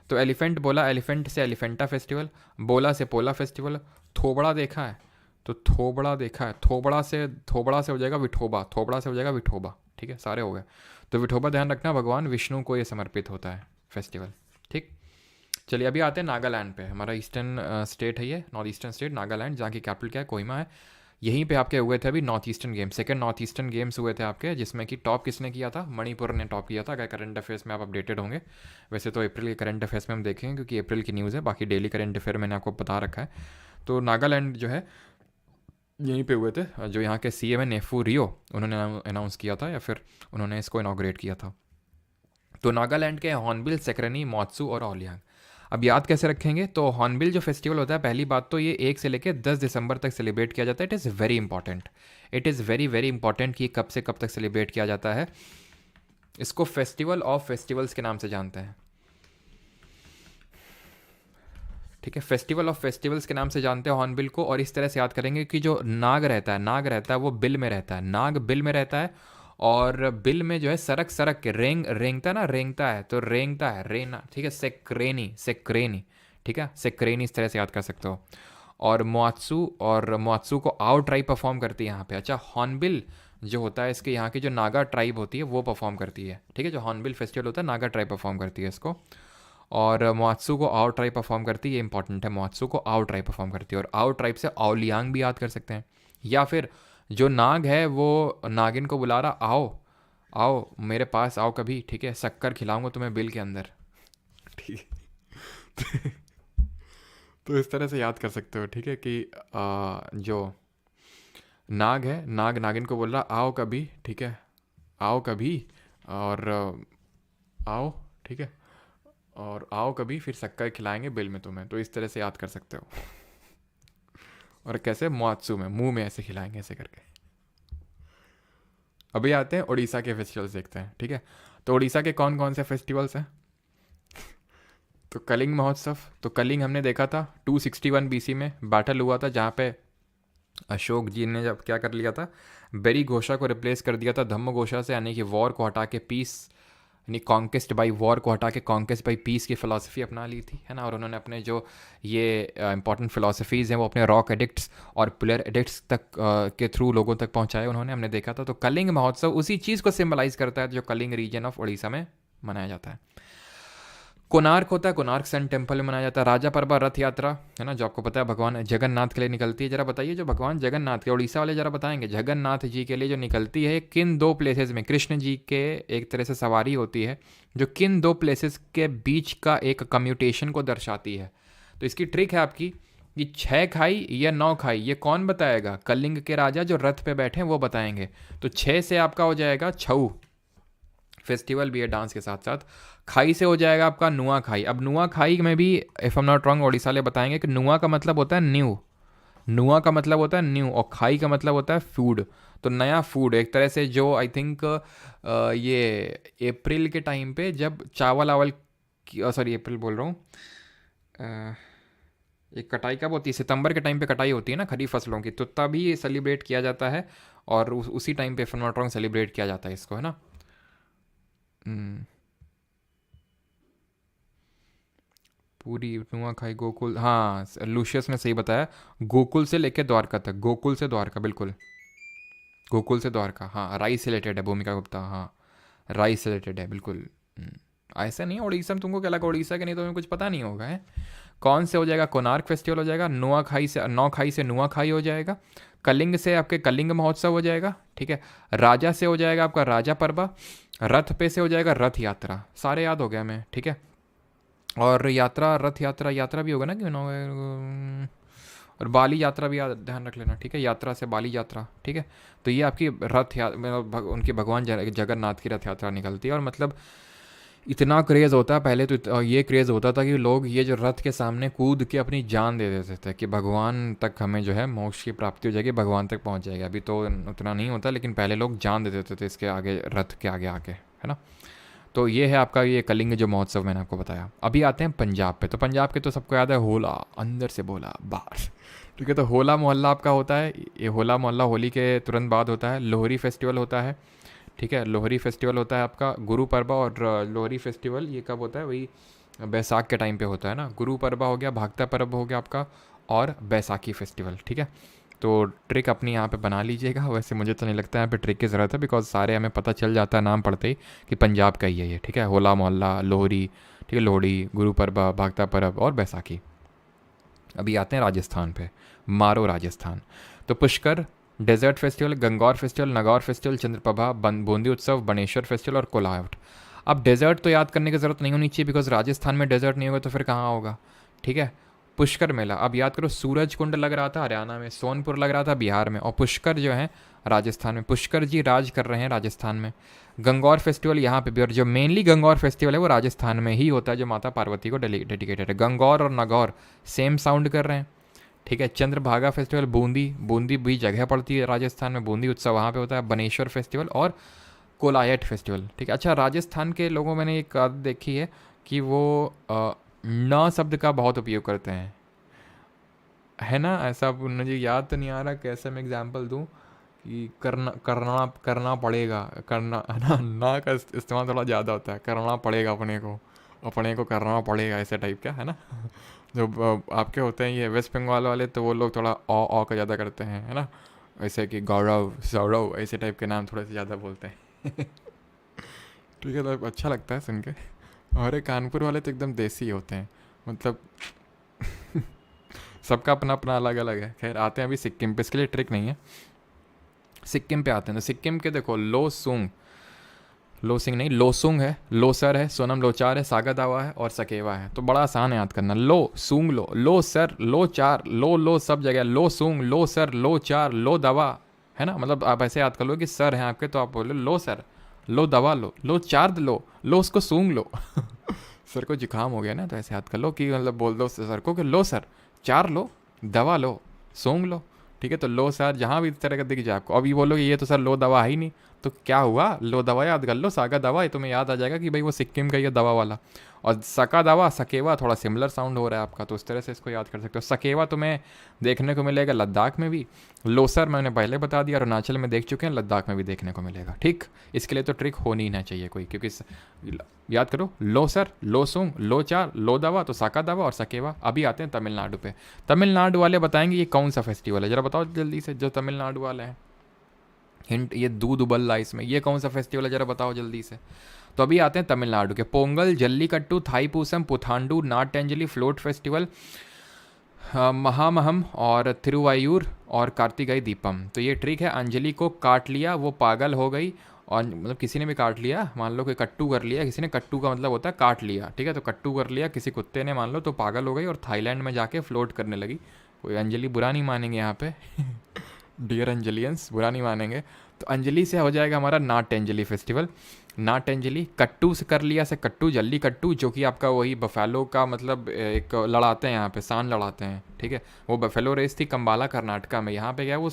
तो एलिफेंट बोला, एलिफेंट से एलिफेंटा फेस्टिवल, बोला से पोला फेस्टिवल। थोबड़ा देखा है, तो थोबड़ा देखा है, थोबड़ा से हो जाएगा विठोबा, थोबड़ा से हो जाएगा विठोबा। ठीक है, सारे हो गए। तो विठोबा ध्यान रखना, भगवान विष्णु को ये समर्पित होता है फेस्टिवल। ठीक, चलिए अभी आते हैं नागालैंड पे। हमारा ईस्टर्न स्टेट है ये, नॉर्थ ईस्टर्न स्टेट नागालैंड, जहाँ की कैपिटल क्या है, कोहिमा है। यहीं पे आपके हुए थे अभी north eastern games, second north eastern games हुए थे आपके, जिसमें कि टॉप किसने किया था, मणिपुर ने टॉप किया था। अगर करंट अफेयर्स में आप अपडेटेड होंगे, वैसे तो अप्रैल के करंट अफेयर्स में हम देखेंगे क्योंकि अप्रैल की न्यूज़ है, बाकी डेली करंट अफेयर मैंने आपको बता रखा है। तो नागालैंड जो है यहीं पे हुए थे, जो यहाँ के सीएम है नेफू रियो, उन्होंने अनाउंस किया था, या फिर उन्होंने इसको इनाग्रेट किया था। तो नागालैंड के हॉर्नबिल, सेक्रेनी, मोत्सू और ओलियांग। अब याद कैसे रखेंगे, तो हॉर्नबिल जो फेस्टिवल होता है, पहली बात तो ये 1 से लेकर 10 दिसंबर तक सेलिब्रेट किया जाता है। It is very important, it is very very important कि कब से कब तक सेलिब्रेट किया जाता है। इसको फेस्टिवल ऑफ फेस्टिवल्स के नाम से जानते हैं। ठीक है, फेस्टिवल ऑफ फेस्टिवल्स के नाम से जानते हैं हॉर्नबिल को। और इस तरह से याद करेंगे कि जो नाग रहता है वो बिल में रहता है, नाग बिल में रहता है, और बिल में जो है सरक सरक के रेंगता है ना, रेंगता है, तो रेंगता है रेना। ठीक है, सेक्रेनी, सेक्रेनी। ठीक है, सेक्रेनी इस तरह से याद कर सकते हो। और मोआत्सू को आओ ट्राइब परफॉर्म करती है यहाँ पे। अच्छा, हॉर्नबिल जो होता है इसके यहाँ की जो नागा ट्राइब होती है वो परफॉर्म करती है, ठीक है। जो हॉर्नबिल फेस्टिवल होता है नागा ट्राइब परफॉर्म करती है इसको। और मोआत्सू को आओ ट्राइब परफॉर्म करती है, ये इंपॉर्टेंट है, मोआत्सू को आओ ट्राइब परफॉर्म करती है। और आओ ट्राइब से आओलियांग भी याद कर सकते हैं। या फिर जो नाग है वो नागिन को बुला रहा, आओ आओ मेरे पास आओ कभी, ठीक है, शक्कर खिलाऊंगा तुम्हें बिल के अंदर, ठीक है। तो इस तरह से याद कर सकते हो, ठीक है, कि जो नाग है, नाग नागिन को बोल रहा आओ कभी, ठीक है, आओ कभी, और आओ, ठीक है, और आओ कभी फिर शक्कर खिलाएंगे बिल में तुम्हें। तो इस तरह से याद कर सकते हो। और कैसे, मुआत्सू में मुंह में ऐसे खिलाएंगे ऐसे करके। अभी आते हैं उड़ीसा के फेस्टिवल्स देखते हैं, ठीक है। तो उड़ीसा के कौन कौन से फेस्टिवल्स हैं? तो कलिंग महोत्सव। तो कलिंग हमने देखा था 261 बीसी में बैटल हुआ था, जहाँ पे अशोक जी ने जब क्या कर लिया था, बेरी घोषा को रिप्लेस कर दिया था धम्म घोषा से, यानी कि वॉर को हटा के पीस, यानी कॉन्केस्ट बाई वॉर को हटा के कॉन्केस्ट बाई पीस की फ़िलासफ़ी अपना ली थी, है ना। और उन्होंने अपने जो ये इंपॉर्टेंट फ़िलासफ़ीज़ हैं वो अपने रॉक एडिक्ट्स और पुलर एडिक्ट्स तक के थ्रू लोगों तक पहुंचाए उन्होंने, हमने देखा था। तो कलिंग महोत्सव उसी चीज़ को सिम्बलाइज़ करता है जो कलिंग रीजन ऑफ उड़ीसा में मनाया जाता है। कोणार्क होता है, कोणार्क सन टेम्पल में मनाया जाता है। राजा परबा रथ यात्रा, है ना, जो आपको पता है भगवान जगन्नाथ के लिए निकलती है। जरा बताइए, जो भगवान जगन्नाथ के, उड़ीसा वाले जरा बताएंगे, जगन्नाथ जी के लिए जो निकलती है किन दो प्लेसेस में, कृष्ण जी के एक तरह से सवारी होती है जो किन दो प्लेसेस के बीच का एक कम्यूटेशन को दर्शाती है। तो इसकी ट्रिक है आपकी कि 6 खाई या 9 खाई, ये कौन बताएगा? कलिंग के राजा जो रथ पे बैठे हैं वो बताएंगे। तो 6 से आपका हो जाएगा छऊ, फेस्टिवल भी है डांस के साथ साथ। खाई से हो जाएगा आपका नुआ खाई। अब नुआ खाई में भी if M not wrong Orissa वाले बताएंगे कि नुआ का मतलब होता है न्यू, नुआ का मतलब होता है न्यू, और खाई का मतलब होता है फूड। तो नया फूड एक तरह से, जो आई थिंक ये अप्रैल के टाइम पे जब चावल आवल, सॉरी अप्रैल बोल रहा हूँ, एक कटाई कब होती है, सितंबर के टाइम पे कटाई होती है ना खरीफ फसलों की, तो तभी ये सेलिब्रेट किया जाता है। और उसी टाइम पे if M not wrong celebrate किया जाता है इसको, है ना। हम्म, पूरी नुआखाई गोकुल, हाँ लूशियस ने सही बताया, गोकुल से लेके द्वारका तक, गोकुल से द्वारका, बिल्कुल गोकुल से द्वारका, हाँ राइस से रिलेटेड है, भूमिका गुप्ता, हाँ राइस से रिलेटेड है बिल्कुल। ऐसा नहीं है उड़ीसा में, तुमको क्या लगा उड़ीसा के नहीं तो तुम्हें कुछ पता नहीं होगा, है। कौन से हो जाएगा? कोणार्क फेस्टिवल हो जाएगा, नुआखाई से, नौखाई से नुआखाई हो जाएगा, कलिंग से आपके कलिंग महोत्सव हो जाएगा, ठीक है। राजा से हो जाएगा आपका राजा परबा, रथ पे से हो जाएगा रथ यात्रा। सारे याद हो गया हमें, ठीक है। और यात्रा, रथ यात्रा, यात्रा भी होगा ना कि और बाली यात्रा भी याद ध्यान रख लेना, ठीक है, यात्रा से बाली यात्रा, ठीक है। तो ये आपकी रथ उनके भगवान जगन्नाथ की रथ यात्रा निकलती है। और मतलब इतना क्रेज़ होता है, पहले तो ये क्रेज़ होता था कि लोग ये जो रथ के सामने कूद के अपनी जान दे देते थे कि भगवान तक हमें जो है मोक्ष की प्राप्ति हो जाएगी, भगवान तक पहुंच जाएगा। अभी तो उतना नहीं होता, लेकिन पहले लोग जान दे देते थे इसके आगे, रथ के आगे आके, है ना। तो ये है आपका ये कलिंग जो महोत्सव मैंने आपको बताया। अभी आते हैं पंजाब पे। तो पंजाब के तो सबको याद है होला, अंदर से बोला बाहर, ठीक है। तो होला मोहल्ला आपका होता है, ये होला मोहल्ला होली के तुरंत बाद होता है। लोहरी फेस्टिवल होता है, ठीक है, लोहरी फेस्टिवल होता है आपका। गुरु पर्बा और लोहरी फेस्टिवल ये कब होता है? वही बैसाख के टाइम पे होता है ना। गुरु पर्बा हो गया, भागता पर्व हो गया आपका, और बैसाखी फेस्टिवल, ठीक है। तो ट्रिक अपनी यहाँ पे बना लीजिएगा। वैसे मुझे तो नहीं लगता यहाँ पे ट्रिक की ज़रूरत है, बिकॉज सारे हमें पता चल जाता है नाम पढ़ते ही कि पंजाब का ही है ये, ठीक है। होला मोहल्ला, लोहरी, ठीक है, लोहड़ी, गुरु पर्बा, भागता पर्व और बैसाखी। अभी आते हैं राजस्थान पे, मारो राजस्थान। तो Pushkar, desert festival, Gangaur festival, Nagaur festival, Chandraprabha, Bundi Utsav, Baneshwar festival और कोलावट। अब डेजर्ट तो याद करने की ज़रूरत नहीं होनी चाहिए, बिकॉज राजस्थान में डेजर्ट नहीं होगा तो फिर कहाँ होगा, ठीक है। पुष्कर मेला, अब याद करो, सूरज कुंड लग रहा था हरियाणा में, सोनपुर लग रहा था बिहार में, और पुष्कर जो है राजस्थान में। पुष्कर जी राज कर रहे हैं राजस्थान में। गंगौर फेस्टिवल यहाँ पे भी, और जो मेनली गंगौर फेस्टिवल है वो राजस्थान में ही होता है, जो माता पार्वती को डेडिकेटेड है। गंगौर और नगौर सेम साउंड कर रहे हैं, ठीक है। चंद्रभागा फेस्टिवल, बूंदी, बूंदी भी जगह पड़ती है राजस्थान में, बूंदी उत्सव वहाँ पे होता है। बनेश्वर फेस्टिवल और कोलायट फेस्टिवल, ठीक है। अच्छा, राजस्थान के लोगों मैंने एक आदत देखी है कि वो न शब्द का बहुत उपयोग करते हैं, है ना। ऐसा मुझे याद तो नहीं आ रहा कैसे मैं एग्जांपल दूं कि करना करना करना पड़ेगा, करना, है ना का इस्तेमाल थोड़ा ज़्यादा होता है, करना पड़ेगा अपने को, अपने को करना पड़ेगा, ऐसे टाइप का, है ना। जो आपके होते हैं ये वेस्ट बंगाल वाले, तो वो लोग थोड़ा ऑ का ज़्यादा करते हैं, है ना, ऐसे कि गौरव सौरव ऐसे टाइप के नाम थोड़े से ज़्यादा बोलते हैं। ठीक है, तो अच्छा लगता है सुन के। और ये कानपुर वाले तो एकदम देसी होते हैं, मतलब सबका अपना अपना अलग अलग है। खैर आते हैं अभी सिक्किम पे, इसके लिए ट्रिक नहीं है। सिक्किम पे आते हैं, तो सिक्किम के देखो लोसुंग, लोसिंग नहीं लोसुंग है, लोसर है, सोनम लोचार है, सागा दावा है और सकेवा है। तो बड़ा आसान है याद करना। लो सूंग लो सर लो चार, लो सब जगह, लो सूंग लो सर लो चार लो दवा, है ना। मतलब आप ऐसे याद कर लो कि सर हैं आपके, तो आप बोले लो सर, लो दवा लो चार लो उसको सूंग लो। सर को जुकाम हो गया ना, तो ऐसे याद कर लो कि मतलब बोल दो सर को कि लो सर, चार लो, दवा लो, सूंघ लो। ठीक है, तो लो सर जहाँ भी इस तरह का दिख जाए आपको, अभी बोलोगे ये तो सर लो दवा है ही नहीं, तो क्या हुआ, लो दवा याद कर लो, सागा दवा, ये तुम्हें याद आ जाएगा कि भाई वो सिक्किम का ये दवा वाला। और सका दवा सकेवा थोड़ा सिमिलर साउंड हो रहा है आपका, तो उस तरह से इसको याद कर सकते हो। सकेवा तुम्हें देखने को मिलेगा लद्दाख में भी, लोसर मैंने पहले बता दिया, अरुणाचल में देख चुके हैं, लद्दाख में भी देखने को मिलेगा। ठीक, इसके लिए तो ट्रिक होनी ही ना चाहिए कोई, क्योंकि याद करो लोसर लोसुंग लोचार लो दवा, तो साका दवा और सकेवा। अभी आते हैं तमिलनाडु पे। तमिलनाडु वाले बताएंगे ये कौन सा फेस्टिवल है, जरा बताओ जल्दी से, जो तमिलनाडु वाले हैं। हिंट, ये दूध उबल रहा इसमें, ये कौन सा फेस्टिवल है जरा बताओ जल्दी से। तो अभी आते हैं तमिलनाडु के। पोंगल, जल्लीकट्टू, थाईपूसम, पुथांडू, नाट्यांजलि, फ्लोट फेस्टिवल, महामहम और थिरुवायूर और कार्तिकाई दीपम। तो ये ट्रिक है, अंजलि को काट लिया, वो पागल हो गई, और मतलब किसी ने भी काट लिया, मान लो कि कट्टू कर लिया किसी ने, कट्टू का मतलब होता है काट लिया, ठीक है, तो कट्टू कर लिया किसी कुत्ते ने मान लो, तो पागल हो गई और थाईलैंड में जाके फ्लोट करने लगी। कोई अंजलि बुरा नहीं मानेंगे यहाँ पे। डियर अंजलियंस बुरा नहीं मानेंगे। तो अंजलि से हो जाएगा हमारा नाट्यांजलि फेस्टिवल। नाट्यांजलि, कट्टू से कर लिया से कट्टू, जल्ली कट्टू, जो कि आपका वही बफेलो का मतलब एक लड़ाते हैं यहाँ पे, सांड लड़ाते हैं, ठीक है, वो बफेलो रेस थी कंबाला कर्नाटका में, यहाँ पे क्या है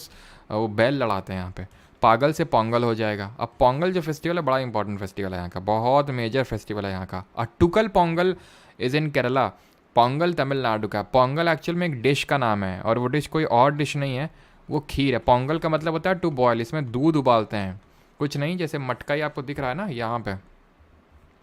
वो बैल लड़ाते हैं यहाँ पे। पागल से पोंगल हो जाएगा। अब पोंगल जो फेस्टिवल है बड़ा इंपॉर्टेंट फेस्टिवल है यहाँ का, बहुत मेजर फेस्टिवल है यहाँ का। अट्टुकल पोंगल इज़ इन केरला, पोंगल तमिलनाडु का। पोंगल एक्चुअल में एक डिश का नाम है, और वो डिश कोई और डिश नहीं है, वो खीर है। पोंगल का मतलब होता है टू बॉयल, इसमें दूध उबालते हैं, कुछ नहीं, जैसे मटका ही आपको दिख रहा है ना यहाँ पे,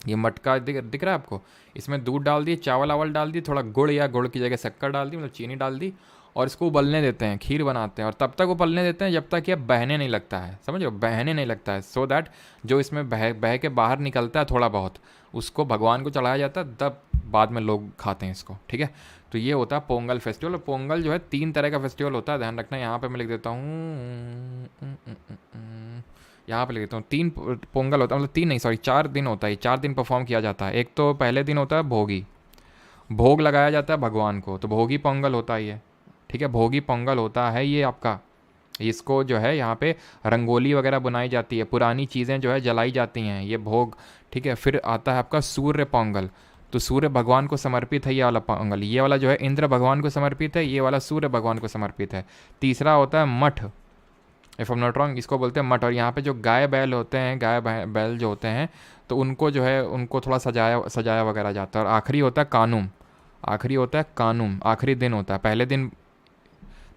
ये मटका दिख रहा है आपको, इसमें दूध डाल दिए, चावल आवल डाल दिए, थोड़ा गुड़ या गुड़ की जगह शक्कर डाल दी, मतलब चीनी डाल दी, और इसको उबलने देते हैं, खीर बनाते हैं, और तब तक उबलने देते हैं जब तक ये बहने नहीं लगता है, समझो, बहने नहीं लगता है, सो दैट जो इसमें बह बह के बाहर निकलता है थोड़ा बहुत, उसको भगवान को चढ़ाया जाता है, तब बाद में लोग खाते हैं इसको, ठीक है। तो ये होता है पोंगल फेस्टिवल। और पोंगल जो है 3 तरह का फेस्टिवल होता है, ध्यान रखना। यहाँ पे मैं लिख देता हूँ, यहाँ पे लिख देता हूँ, 3 पोंगल होता है, मतलब 3 नहीं सॉरी 4 दिन होता है, 4 दिन परफॉर्म किया जाता है। एक तो पहले दिन होता है भोगी, भोग लगाया जाता है भगवान को, तो भोगी पोंगल होता है ये, ठीक है, भोगी पोंगल होता है ये आपका। इसको जो है यहाँ पे रंगोली वगैरह बनाई जाती है, पुरानी चीज़ें जो है जलाई जाती हैं, ये भोग, ठीक है। फिर आता है आपका सूर्य पोंगल, तो सूर्य भगवान को समर्पित है ये वाला पोंगल, ये वाला जो है इंद्र भगवान को समर्पित है, ये वाला सूर्य भगवान को समर्पित है। तीसरा होता है मठ, इफ़ एम नॉट रॉन्ग, इसको बोलते हैं मठ। और यहाँ पे जो गाय बैल होते हैं, गाय बैल जो होते हैं, तो उनको जो है उनको थोड़ा सजाया वगैरह जाता है। और आखिरी होता है कानूम, आखिरी होता है कानूम, आखिरी दिन होता है। पहले दिन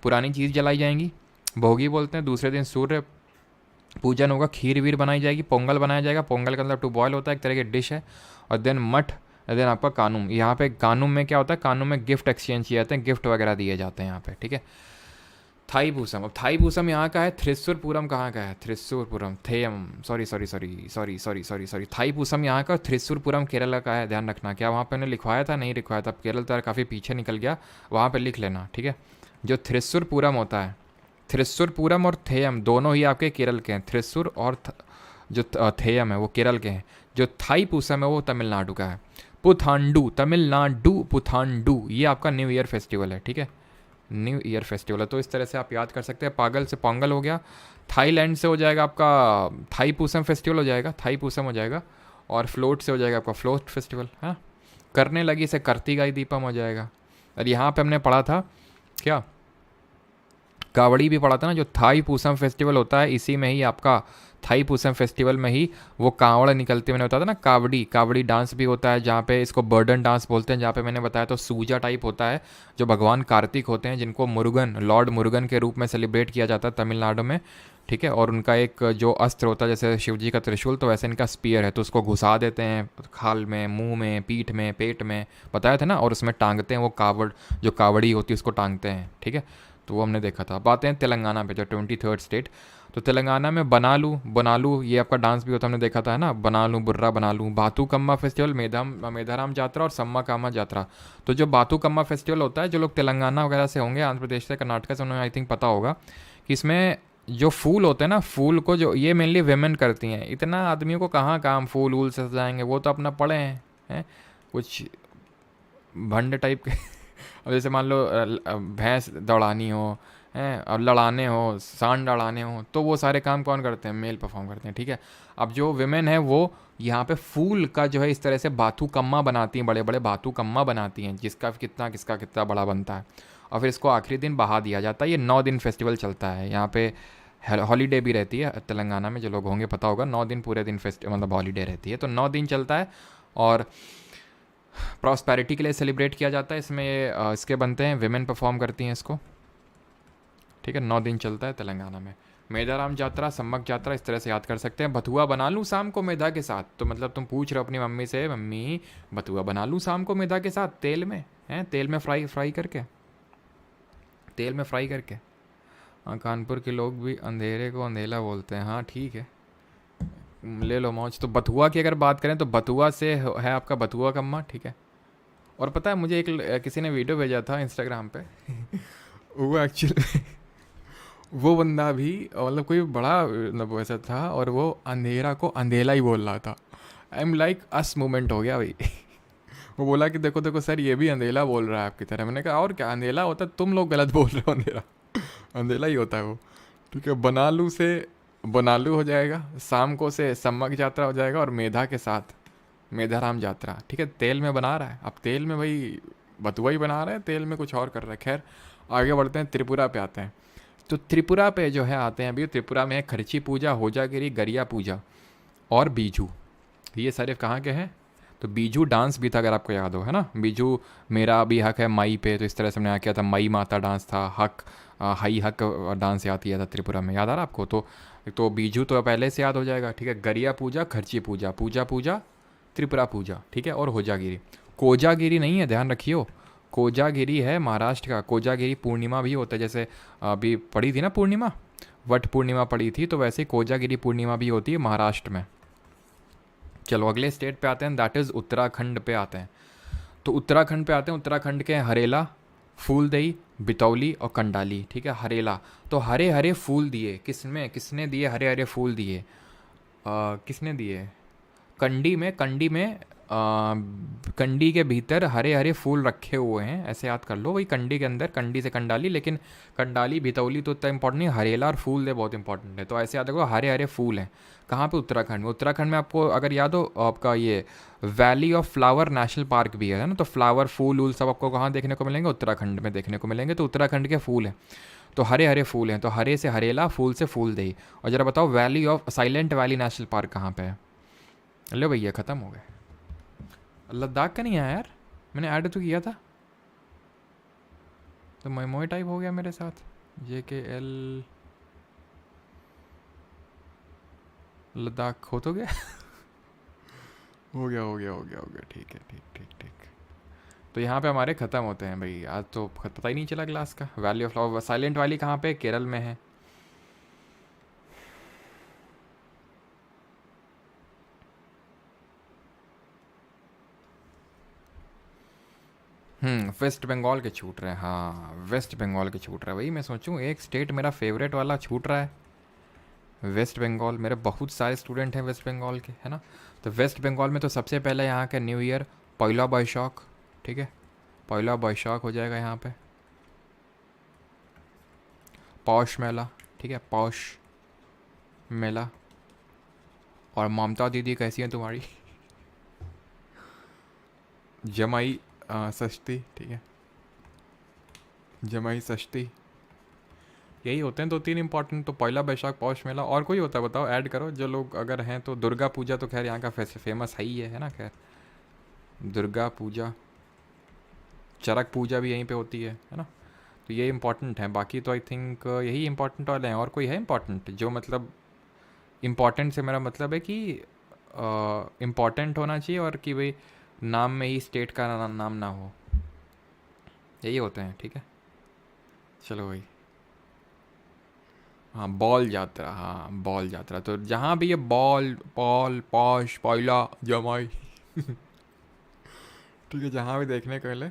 पुरानी चीज़ जलाई जाएंगी, भोगी बोलते हैं, दूसरे दिन सूर्य पूजन होगा, खीर वीर बनाई जाएगी, पोंगल बनाया जाएगा, पोंगल का मतलब टू बॉयल होता है, एक तरह की डिश है। और देन मठ, देन आपका कानूम। यहाँ पे कानूम में क्या होता है, कानूम में गिफ्ट एक्सचेंज किए जाते हैं, गिफ्ट वगैरह दिए जाते हैं यहाँ पे, ठीक है। थाईपूसम, अब थाईपूसम यहाँ का है, थ्रिसुरपुरम कहाँ का है, थ्रिसुरपुरम थेयम, सॉरी, थाईपूसम यहाँ का, थ्रिसुरपुरम केरला का है, ध्यान रखना। क्या वहाँ पे उन्हें लिखवाया था, नहीं लिखवाया था, केरल तो काफ़ी पीछे निकल गया, वहाँ पे लिख लेना, ठीक है। जो थ्रिसुरपुरम होता है, थ्रिसुरपुरम और थेयम दोनों ही आपके केरल के हैं, थ्रिसुर और जो थेयम है वो केरल के हैं, जो थाईपूसम है वो तमिलनाडु का है। पुथांडू, तमिलनाडु पुथांडू, ये आपका न्यू ईयर फेस्टिवल है, ठीक है, न्यू ईयर फेस्टिवल है। तो इस तरह से आप याद कर सकते हैं। पागल से पोंगल हो गया, थाईलैंड से हो जाएगा आपका थाईपूसम फेस्टिवल हो जाएगा, थाईपूसम हो जाएगा, और फ्लोट से हो जाएगा आपका फ्लोट फेस्टिवल, हाँ। करने लगी से कार्तिकाई दीपम हो जाएगा। और यहाँ पे हमने पढ़ा था क्या, कावड़ी भी पढ़ा था ना, जो थाईपूसम फेस्टिवल होता है इसी में ही आपका, थाईपूसम फेस्टिवल में ही वो कावड़ निकलते, मैंने बताया था ना, कावड़ी डांस भी होता है, जहाँ पे इसको बर्डन डांस बोलते हैं, जहाँ पे मैंने बताया तो सूजा टाइप होता है, जो भगवान कार्तिक होते हैं, जिनको मुरुगन, लॉर्ड मुरुगन के रूप में सेलिब्रेट किया जाता है तमिलनाडु में। ठीक है। और उनका एक जो अस्त्र होता है जैसे शिव जी का त्रिशूल, तो वैसे इनका स्पीयर है, तो उसको घुसा देते हैं खाल में, मुंह में, पीठ में, पेट में, बताया था ना, और उसमें टांगते हैं वो कावड़, जो कावड़ी होती है उसको टांगते हैं, ठीक है। तो वो हमने देखा था। अब आते हैं तेलंगाना पे, जो 23rd स्टेट। तो तेलंगाना में बनालू ये आपका डांस भी होता है, हमने देखा था है ना, बनालू बुर्रा बनालू, बाथुकम्मा फेस्टिवल, मेधाराम जात्रा और सम्मा कामा जात्रा। तो जो बाथुकम्मा फेस्टिवल होता है, जो लोग तेलंगाना वगैरह से होंगे, आंध्र प्रदेश से, कर्नाटक से, उन्हें आई थिंक पता होगा कि इसमें जो फूल होते हैं ना, फूल को जो ये मेनली वेमेन करती हैं, इतना आदमियों को कहाँ काम फूल वूल से सजाएंगे, वो तो अपना पड़े हैं कुछ भंड टाइप के। अब जैसे मान लो भैंस दौड़ानी हो हैं, और लड़ाने हो, सांड लड़ाने हो, तो वो सारे काम कौन करते हैं, मेल परफॉर्म करते हैं, ठीक है। अब जो विमेन है वो यहाँ पे फूल का जो है इस तरह से बाथुकम्मा बनाती हैं, बड़े बड़े बाथुकम्मा बनाती हैं, जिसका कितना कितना बड़ा बनता है, और फिर इसको आखिरी दिन बहा दिया जाता है। ये 9 दिन फेस्टिवल चलता है। यहाँ पे हॉलीडे भी रहती है तेलंगाना में, जो लोग होंगे पता होगा, 9 दिन पूरे दिन मतलब हॉलीडे रहती है, तो 9 दिन चलता है। और प्रॉस्पेरिटी के लिए सेलिब्रेट किया जाता है इसमें। इसके बनते हैं, विमेन परफॉर्म करती हैं इसको, ठीक है। 9 दिन चलता है तेलंगाना में। मेधाराम जात्रा, सम्मक जात्रा, इस तरह से याद कर सकते हैं। बथुआ बना लूँ शाम को मैदा के साथ, तो मतलब तुम पूछ रहे हो अपनी मम्मी से, मम्मी बथुआ बना लूँ शाम को मैदा के साथ, तेल में हैं, तेल में फ्राई करके, तेल में फ्राई करके। हाँ, कानपुर के लोग भी अंधेरे को अंधेला बोलते हैं, हाँ ठीक है, ले लो मौज। तो बथुआ की अगर बात करें तो बथुआ से है आपका बथुआ कम्मा, ठीक है। और पता है मुझे एक किसी ने वीडियो भेजा था इंस्टाग्राम पे वो एक्चुअली वो बंदा भी मतलब कोई बड़ा मतलब वैसा था, और वो अंधेरा को अंधेला ही बोल रहा था। I am like us moment हो गया भाई। वो बोला कि देखो देखो सर, ये भी अंधेला बोल रहा है आपकी तरह। मैंने कहा और क्या, अंधेला होता है, तुम लोग गलत बोल रहे हो, अंधेरा अंधेला ही होता है वो, ठीक है। बनालू से बनालू हो जाएगा, शाम को से सम्मक यात्रा हो जाएगा, और मेधा के साथ मेधाराम यात्रा, ठीक है। तेल में बना रहा है, अब तेल में भाई बथुआ ही बना रहा है, तेल में कुछ और कर रहा है। खैर आगे बढ़ते हैं, त्रिपुरा पे आते हैं। तो त्रिपुरा पे जो है आते हैं अभी, त्रिपुरा में है खर्ची पूजा, होजागिरी, गरिया पूजा और बीजू। ये सारे कहाँ के हैं? तो बीजू डांस भी था, अगर आपको याद हो, है ना। बीजू मेरा भी हक है मई पे, तो इस तरह से हमने किया था। मई माता डांस था, हक हाई हक डांस याद किया था त्रिपुरा में, याद आ रहा आपको? तो बीजू तो पहले से याद हो जाएगा, ठीक है। गरिया पूजा, खर्ची पूजा, पूजा त्रिपुरा पूजा, ठीक है। और होजागिरी, कोजागिरी नहीं है, ध्यान रखियो, कोजागिरी है महाराष्ट्र का। कोजागिरी पूर्णिमा भी होता है, जैसे अभी पड़ी थी ना पूर्णिमा, वट पूर्णिमा पड़ी थी, तो वैसे ही कोजागिरी पूर्णिमा भी होती है महाराष्ट्र में। चलो अगले स्टेट पे आते हैं, दैट इज़ उत्तराखंड पे आते हैं। तो उत्तराखंड पे आते हैं, उत्तराखंड के हरेला, फूलदेई, बितौली और कंडाली, ठीक है। हरेला, तो हरे हरे फूल दिए, किसने दिए हरे हरे फूल दिए? किसने दिए? कंडी में कंडी के भीतर हरे हरे फूल रखे हुए हैं, ऐसे याद कर लो। वही कंडी के अंदर, कंडी से कंडाली, लेकिन कंडाली भितौली तो इतना इंपॉर्टेंट नहीं, हरेला और फूल दे बहुत इंपॉर्टेंट है। तो ऐसे याद रखो, हरे हरे फूल हैं। कहाँ पे? उत्तराखंड में। उत्तराखंड में आपको अगर याद हो, आपका ये valley of flower national park भी है ना। तो फ्लावर, फूल वूल सब आपको कहाँ देखने को मिलेंगे? उत्तराखंड में देखने को मिलेंगे। तो उत्तराखंड के फूल हैं, तो हरे हरे फूल हैं। तो हरे से हरेला, फूल से फूल दे। और ज़रा बताओ, valley of silent valley national park कहाँ पे है? लो भैया ख़त्म हो गए। लद्दाख का नहीं आया यार, मैंने ऐड तो किया था, तो मोए टाइप हो गया मेरे साथ। JKL लद्दाख हो तो गया। हो गया, ठीक है, ठीक। तो यहाँ पे हमारे ख़त्म होते हैं भाई, आज तो पता ही नहीं चला क्लास का। Valley of flower, silent valley कहाँ पे? केरल में है। वेस्ट बंगाल के छूट रहे हैं, हाँ वेस्ट बंगाल के छूट रहा है। वही मैं सोचूं, एक स्टेट मेरा फेवरेट वाला छूट रहा है, वेस्ट बंगाल। मेरे बहुत सारे स्टूडेंट हैं वेस्ट बंगाल के, है ना। तो वेस्ट बंगाल में तो सबसे पहले यहाँ का न्यू ईयर पहला बैशाख, ठीक है। पहला बैशाख हो जाएगा यहाँ पे। पौष मेला, ठीक है, पौष मेला। और ममता दीदी कैसी हैं तुम्हारी? जमाई षष्ठी, ठीक है, जमाई षष्ठी। यही होते हैं 2-3 इंपॉर्टेंट। तो पहला बैशाख, पौष मेला, और कोई होता है बताओ, ऐड करो जो लोग अगर हैं तो। दुर्गा पूजा तो खैर यहाँ का फेमस है ना। खैर दुर्गा पूजा, चरक पूजा भी यहीं पे होती है ना। तो ये इम्पॉर्टेंट है, बाकी तो आई थिंक यही इम्पॉर्टेंट वाले हैं। और कोई है इम्पॉर्टेंट जो मतलब, इम्पॉर्टेंट से मेरा मतलब है कि इम्पॉर्टेंट होना चाहिए और कि भाई नाम में ही स्टेट का नाम ना हो, यही होते हैं, ठीक है। चलो भाई, हाँ बॉल यात्रा, हाँ बॉल यात्रा, तो जहाँ भी ये बॉल पॉल पॉश पॉइला जमाई ठीक है, जहाँ भी देखने को मिले।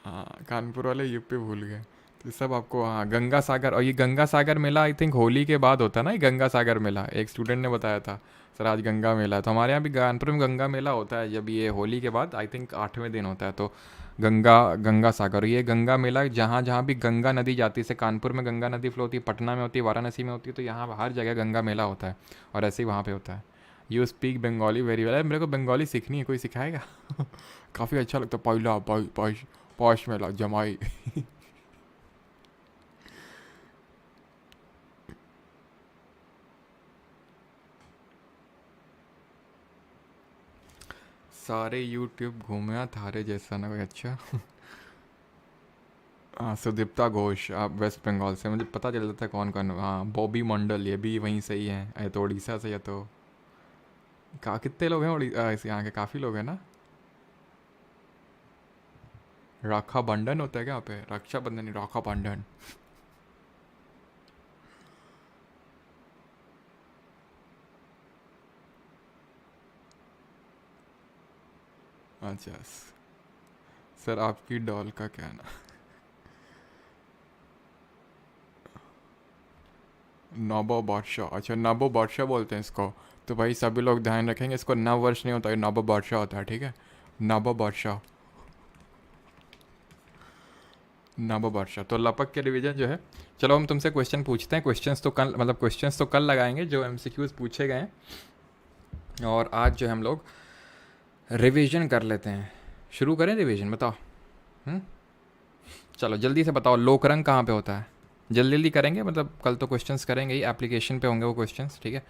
हाँ कानपुर वाले यूपी भूल गए, तो सब आपको, हाँ गंगा सागर। और ये गंगा सागर मेला आई थिंक होली के बाद होता है ना, ये गंगा सागर मेला एक स्टूडेंट ने बताया था सर आज गंगा मेला है। तो हमारे यहाँ भी कानपुर में गंगा मेला होता है जब ये होली के बाद, आई थिंक 8वें दिन होता है। तो गंगा गंगा सागर, ये गंगा मेला जहाँ जहाँ भी गंगा नदी जाती है, जैसे कानपुर में गंगा नदी फ्लो होती है, पटना में होती है, वाराणसी में होती है, तो यहाँ हर जगह गंगा मेला होता है और ऐसे ही वहाँ पे होता है। You speak Bengali very well, मेरे को बंगाली सीखनी है, कोई सिखाएगा काफ़ी अच्छा लगता है, पहला पॉश पॉश मेला जमाई सारे यूट्यूब घूमे थारे जैसा ना कोई, अच्छा हाँ सुदीप्ता घोष, आप वेस्ट बंगाल से, मुझे पता चल जाता है कौन कौन। हाँ बॉबी मंडल, ये भी वहीं से ही हैं, ये तो उड़ीसा से, या तो कितने लोग हैं इस यहाँ के, काफ़ी लोग हैं ना। राखा बंधन होता है क्या यहाँ पे, रक्षा बंधन नहीं, राखा बंधन अच्छा सर आपकी डॉल का क्या ना, नवो वर्षा, अच्छा नवो वर्षा बोलते हैं इसको। तो भाई सभी लोग ध्यान रखेंगे, इसको नव वर्ष नहीं होता, ये नवो वर्षा होता है, ठीक है, नवो वर्षा, नवो वर्षा। तो लपक के रिवीजन जो है, चलो हम तुमसे क्वेश्चन पूछते हैं। क्वेश्चंस तो कल, मतलब क्वेश्चंस तो कल लगाएंगे जो एमसीक्यूज पूछे गए हैं, और आज जो हम लोग रिवीजन कर लेते हैं। शुरू करें रिवीजन, बताओ। हम्म, चलो जल्दी से बताओ, लोकरंग कहाँ पे होता है? जल्दी जल्दी करेंगे, मतलब कल तो क्वेश्चंस करेंगे ही, एप्लीकेशन पे होंगे वो क्वेश्चंस, ठीक है,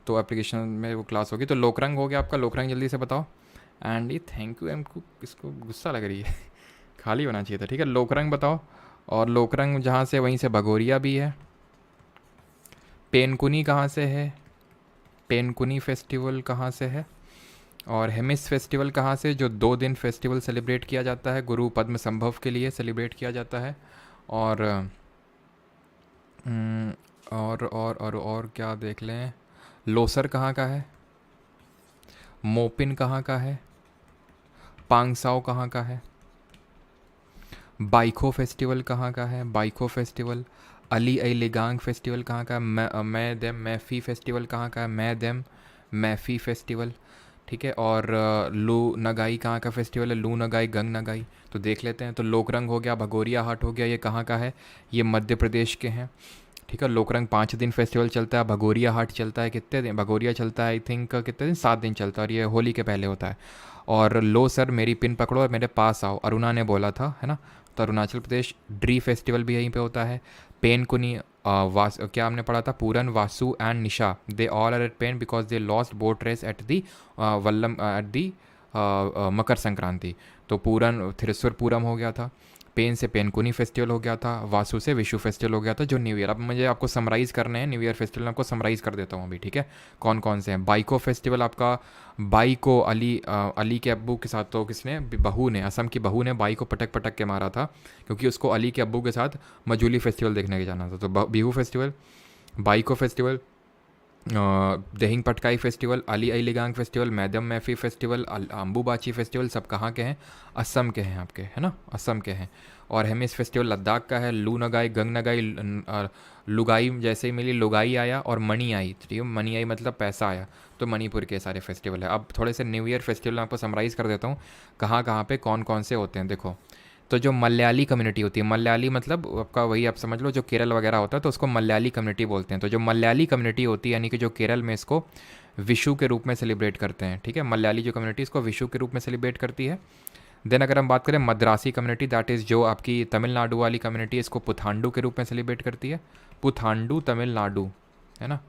तो एप्लीकेशन में वो क्लास होगी। तो लोकरंग हो गया आपका, लोकरंग जल्दी से बताओ। एंड ये थैंक यू एम को किसको गुस्सा लग रही है खाली होना चाहिए था, ठीक है। लोकरंग बताओ, और लोकरंग जहाँ से वहीं से भगोरिया भी है। पेनकुनी कहाँ से है? पेनकुनी फेस्टिवल कहाँ से है? और हेमिस फेस्टिवल कहाँ से, जो 2 दिन फेस्टिवल सेलिब्रेट किया जाता है, गुरु पद्म संभव के लिए सेलिब्रेट किया जाता है। और और क्या देख लें, लोसर कहाँ का है, मोपिन कहाँ का है, पांगसाओ कहाँ का है, बाइखो फेस्टिवल कहाँ का है, बाइखो फेस्टिवल, अली आई लिगांग फेस्टिवल कहाँ का है, मैं देम मैफ़ी फेस्टिवल कहाँ का है, मैं देम मैफ़ी फेस्टिवल, ठीक है। और लू नगाई कहाँ का फेस्टिवल है, लू नगाई गंग नगाई, तो देख लेते हैं। तो लोकरंग हो गया, भगोरिया हाट हो गया, ये कहाँ का है, ये मध्य प्रदेश के हैं, ठीक है। लोकरंग 5 दिन फेस्टिवल चलता है, भगोरिया हाट चलता है कितने दिन, भगोरिया चलता है आई थिंक कितने दिन, 7 दिन चलता है, और ये होली के पहले होता है। और लो सर मेरी पिन पकड़ो और मेरे पास आओ, अरुणा ने बोला था, है ना। तो अरुणाचल प्रदेश ड्री फेस्टिवल भी यहीं पे होता है। पेनकुनी क्या हमने पढ़ा था, Puran Vasu and Nisha, they all are at pain because they lost boat race at the Vallam at the Makar Sankranti. तो पूरन थिरुस्वर पूरम हो गया था, पेन से पेनकुनी फेस्टिवल हो गया था, वासु से विशु फेस्टिवल हो गया था, जो न्यू ईयर। अब मुझे आपको समराइज़ करने हैं न्यू ईयर फेस्टिवल, मैं आपको समराइज़ कर देता हूँ अभी, ठीक है, कौन कौन से हैं। बाइको फेस्टिवल आपका, बाई को अली के अब्बू के साथ, तो किसने, बहू ने, असम की बहू ने बाई को पटक पटक के मारा था, क्योंकि उसको अली के अब्बू के साथ मजूली फेस्टिवल देखने के जाना था। तो Bihu festival, Baiko festival, Dehing Patkai festival, Ali Ligang festival, Medam Mephi festival, Ambubachi festival, सब कहाँ के हैं, असम के हैं आपके, है ना, असम के हैं। और हेमिस फेस्टिवल लद्दाख का है। लू नगाई गंग नगाई, लुगाई जैसे ही मिली लुगाई आया, और मणि आई, ठीक है, मणि आई मतलब पैसा आया, तो मणिपुर के सारे फेस्टिवल है। अब थोड़े से न्यू ईयर फेस्टिवल मैं आपको समराइज़ कर देता हूँ कहाँ कहाँ पे कौन कौन से होते हैं, देखो। तो जो मलयाली कम्युनिटी होती है, मलयाली मतलब आपका वही आप समझ लो जो केरल वगैरह होता है, तो उसको मलयाली कम्युनिटी बोलते हैं। तो जो मलयाली कम्युनिटी होती है, यानी कि जो केरल में इसको विशु के रूप में सेलिब्रेट करते हैं, ठीक है, मलयाली जो कम्युनिटी इसको विशु के रूप में सेलिब्रेट करती है। देन अगर हम बात करें मद्रासी कम्युनिटी, दैट इज़ जो आपकी तमिलनाडु वाली कम्युनिटी, इसको पुथांडु के रूप में सेलिब्रेट करती है, पुथांडु तमिलनाडु, है ना।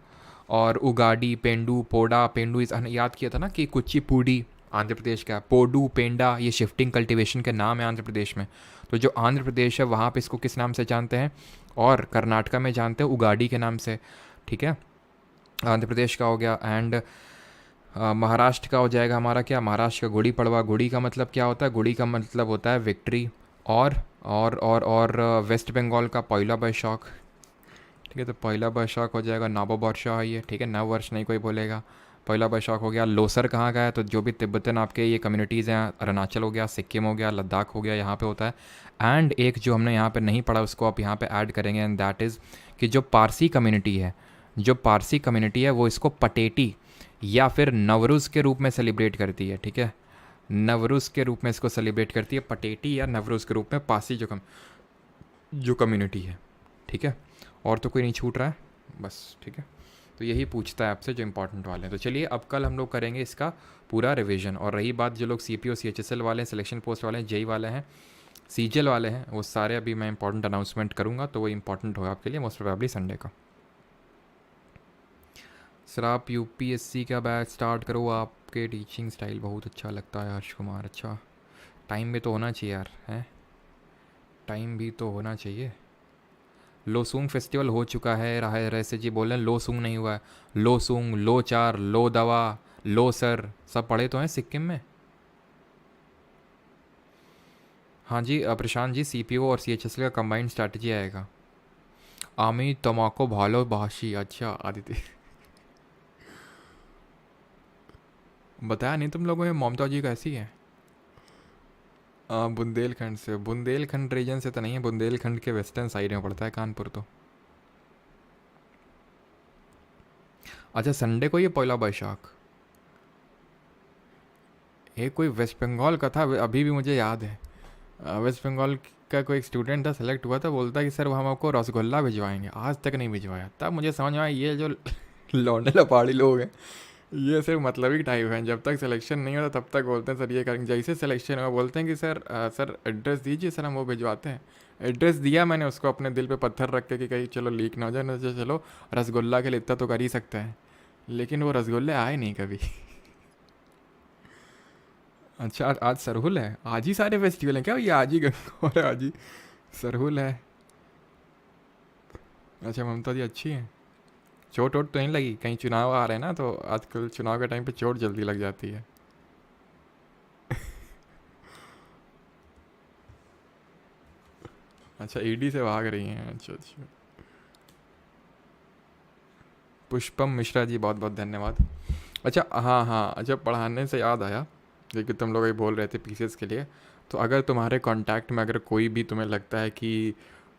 और उगाडी, पेंडू, पोडा, पेंडू इस याद किया था ना कि कुचिपुड़ी, आंध्र प्रदेश का पोडू पेंडा, ये शिफ्टिंग कल्टीवेशन के नाम है आंध्र प्रदेश में। तो जो आंध्र प्रदेश है वहाँ पे इसको किस नाम से जानते हैं, और कर्नाटका में जानते हैं उगाड़ी के नाम से, ठीक है। आंध्र प्रदेश का हो गया। एंड महाराष्ट्र का हो जाएगा हमारा क्या, महाराष्ट्र का गुड़ी पड़वा। गुड़ी का मतलब क्या होता है, गुड़ी का मतलब होता है विक्ट्री। और वेस्ट बंगाल का पहला बैशाख, ठीक है। तो पहला बैशाख हो जाएगा नववर्ष है ये, ठीक है, नव वर्ष नहीं कोई बोलेगा। पहला बैशाख हो गया। लोसर कहाँ का है, तो जो भी तिब्बतन आपके ये कम्युनिटीज़ हैं, अरुणाचल हो गया, सिक्किम हो गया, लद्दाख हो गया, यहाँ पे होता है। एंड एक जो हमने यहाँ पे नहीं पढ़ा उसको आप यहाँ पे ऐड करेंगे, एंड दैट इज़ कि जो पारसी कम्युनिटी है, जो पारसी कम्युनिटी है वो इसको पटेटी या फिर नवरुज़ के रूप में सेलिब्रेट करती है, ठीक है। नवरुज़ के रूप में इसको सेलिब्रेट करती है, पटेटी या नवरुज़ के रूप में पारसी जो कम्युनिटी है, ठीक है। और तो कोई नहीं छूट रहा है, बस ठीक है। तो यही पूछता है आपसे जो इंपॉर्टेंट वाले हैं। तो चलिए अब कल हम लोग करेंगे इसका पूरा रिवीजन। और रही बात जो लोग CPO CHSL वाले हैं, सिलेक्शन पोस्ट वाले हैं, JEE वाले हैं, CGL वाले हैं, वो सारे अभी मैं इंपॉर्टेंट अनाउंसमेंट करूँगा, तो वो इंपॉर्टेंट होगा आपके लिए मोस्ट प्रोबेबली संडे का। सर आप UPSC का बैच स्टार्ट करो, आपके टीचिंग स्टाइल बहुत अच्छा लगता है हर्ष कुमार। अच्छा, टाइम भी तो होना चाहिए यार, हैं, टाइम भी तो होना चाहिए। लोसूंग फेस्टिवल हो चुका है, रहस्य जी बोल रहे हैं लोसूंग नहीं हुआ है। लोसूंग, लोचार, लो दवा, लो सर, सब पढ़े तो हैं सिक्किम में। हाँ जी प्रशांत जी, CPO और CHSL का कंबाइंड स्ट्रैटेजी आएगा। आमी तमाको भालो भाषी, अच्छा आदित्य बताया नहीं तुम लोगों ने ममता जी कैसी है। बुंदेलखंड से, बुंदेलखंड रीजन से तो नहीं है, बुंदेलखंड के वेस्टर्न साइड में पड़ता है कानपुर तो। अच्छा संडे को ये पहला बैशाख, ये कोई वेस्ट बंगाल का था, अभी भी मुझे याद है। वेस्ट बंगाल का कोई एक स्टूडेंट था, सेलेक्ट हुआ था, बोलता है कि सर वो हम आपको रसगुल्ला भिजवाएंगे, आज तक नहीं भिजवाया। तब मुझे समझ में आया ये जो लौंडे लपाड़ी लोग हैं ये सिर्फ मतलब ही टाइप हैं, जब तक सिलेक्शन नहीं होता तब तक बोलते हैं सर ये करेंगे, जैसे सिलेक्शन हुआ बोलते हैं कि सर सर एड्रेस दीजिए, सर हम वो भिजवाते हैं। एड्रेस दिया मैंने उसको, अपने दिल पे पत्थर रख के कि कहीं चलो लीक ना हो जाए, ना चलो रसगुल्ला के लिए इतना तो कर ही सकता है, लेकिन वो रसगुल्ले आए नहीं कभी। अच्छा आज सरहुल है, आज ही सारे फेस्टिवल हैं क्या, ये आज ही और आज ही सरहुल है। अच्छा ममता जी अच्छी है, चोट वोट तो नहीं लगी, कहीं चुनाव आ रहे हैं ना, तो आजकल चुनाव के टाइम पे चोट जल्दी लग जाती है। अच्छा ईडी से भाग रही हैं, अच्छा अच्छा। पुष्पम मिश्रा जी बहुत बहुत धन्यवाद। अच्छा हाँ हाँ, अच्छा पढ़ाने से याद आया, क्योंकि तुम लोग ये बोल रहे थे PCS के लिए, तो अगर तुम्हारे कांटेक्ट में अगर कोई भी तुम्हें लगता है कि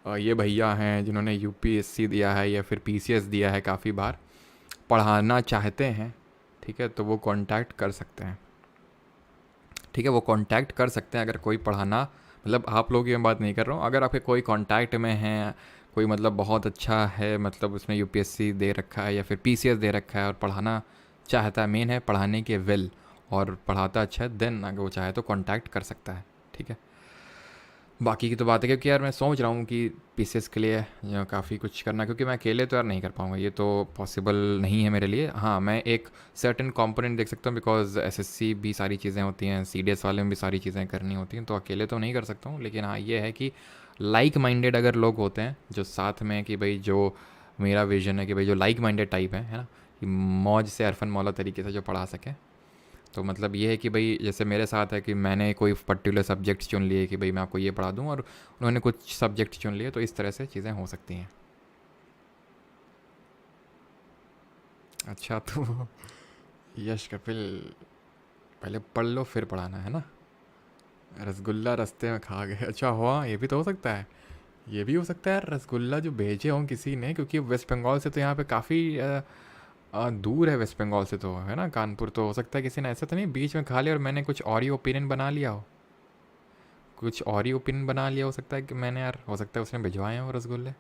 ये भैया हैं जिन्होंने UPSC दिया है या फिर PCS दिया है काफ़ी बार, पढ़ाना चाहते हैं, ठीक है, तो वो कांटेक्ट कर सकते हैं, ठीक है, वो कांटेक्ट कर सकते हैं। अगर कोई पढ़ाना, मतलब आप लोग की मैं बात नहीं कर रहा हूँ, अगर आपके कोई कांटेक्ट में है कोई, मतलब बहुत अच्छा है, मतलब उसने UPSC दे रखा है या फिर PCS दे रखा है और पढ़ाना चाहता है, मेन है पढ़ाने के विल, और पढ़ाता अच्छा है, देन अगर वो चाहे तो कांटेक्ट कर सकता है, ठीक है। बाकी की तो बात है, क्योंकि यार मैं सोच रहा हूँ कि PCS के लिए काफ़ी कुछ करना, क्योंकि मैं अकेले तो यार नहीं कर पाऊँगा, ये तो पॉसिबल नहीं है मेरे लिए। हाँ मैं एक सर्टेन कंपोनेंट देख सकता हूँ, बिकॉज SSC भी सारी चीज़ें होती हैं, CDS वाले में भी सारी चीज़ें करनी होती हैं, तो अकेले तो नहीं कर सकता हूँ। लेकिन हाँ ये है कि लाइक माइंडेड अगर लोग होते हैं जो साथ में, कि भाई जो मेरा विजन है कि भाई जो लाइक माइंडेड टाइप है ना, कि मौज से अरफन मौला तरीके से जो पढ़ा सके, तो मतलब ये है कि भाई जैसे मेरे साथ है कि मैंने कोई पर्टिकुलर सब्जेक्ट्स चुन लिए कि भाई मैं आपको ये पढ़ा दूँ, और उन्होंने कुछ सब्जेक्ट चुन लिए, तो इस तरह से चीज़ें हो सकती हैं। अच्छा तो यश कपिल पहले पढ़ लो फिर पढ़ाना है ना, रसगुल्ला रास्ते में खा गए, अच्छा हुआ, ये भी तो हो सकता है, ये भी हो सकता है रसगुल्ला जो भेजे हों किसी ने, क्योंकि वेस्ट बंगाल से तो यहाँ पे काफ़ी दूर है, वेस्ट बंगाल से तो है ना कानपुर, तो हो सकता है किसी ने ऐसा तो नहीं बीच में खा लिया और मैंने कुछ और ही ओपिनियन बना लिया हो, कुछ और ही ओपिनियन बना लिया हो सकता है कि मैंने, यार हो सकता है उसने भिजवाए हो रसगुल्ले।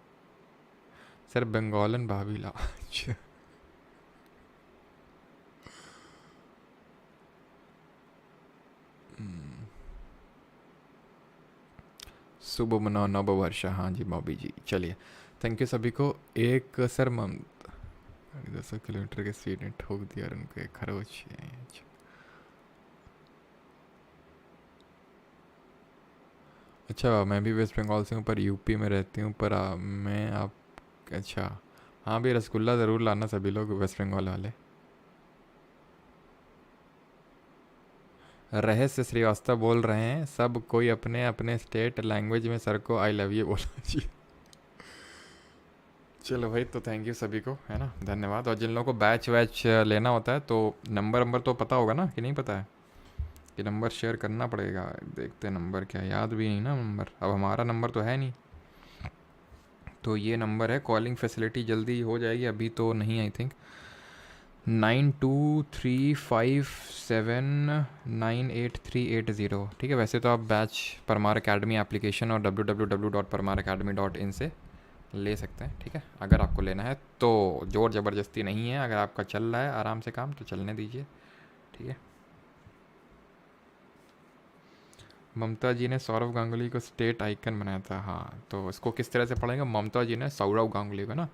सर बंगालन भाभी ला अच्छा। शुभ मना नव वर्ष, हाँ जी बॉबी जी, चलिए थैंक यू सभी को। एक सर 10 किलोमीटर के स्पीड ने ठोक दिया और उनको एक खरोच। अच्छा अच्छा, मैं भी वेस्ट बंगाल से हूँ पर यूपी में रहती हूँ, पर मैं आप अच्छा, हाँ भी रसगुल्ला ज़रूर लाना सभी लोग वेस्ट बंगाल वाले। रहस्य श्रीवास्तव बोल रहे हैं सब कोई अपने अपने स्टेट लैंग्वेज में सर को आई लव यू बोलना चाहिए। चलो भाई, तो थैंक यू सभी को, है ना, धन्यवाद। और जिन लोगों को बैच वैच लेना होता है तो नंबर तो पता होगा ना कि नहीं पता है, कि नंबर शेयर करना पड़ेगा। देखते हैं नंबर क्या है, याद भी नहीं ना नंबर, अब हमारा नंबर तो है नहीं। तो ये नंबर है, कॉलिंग फैसिलिटी जल्दी हो जाएगी, अभी तो नहीं आई थिंक। 9235798380। ठीक है, वैसे तो आप बैच परमार अकेडमी एप्लीकेशन और www.parmaracademy.in से ले सकते हैं। ठीक है, अगर आपको लेना है तो ज़ोर ज़बरदस्ती नहीं है, अगर आपका चल रहा है आराम से काम तो चलने दीजिए। ठीक है। ममता जी ने सौरव गांगुली को स्टेट आइकन बनाया था, हाँ, तो इसको किस तरह से पढ़ेंगे, ममता जी ने सौरव गांगुली को ना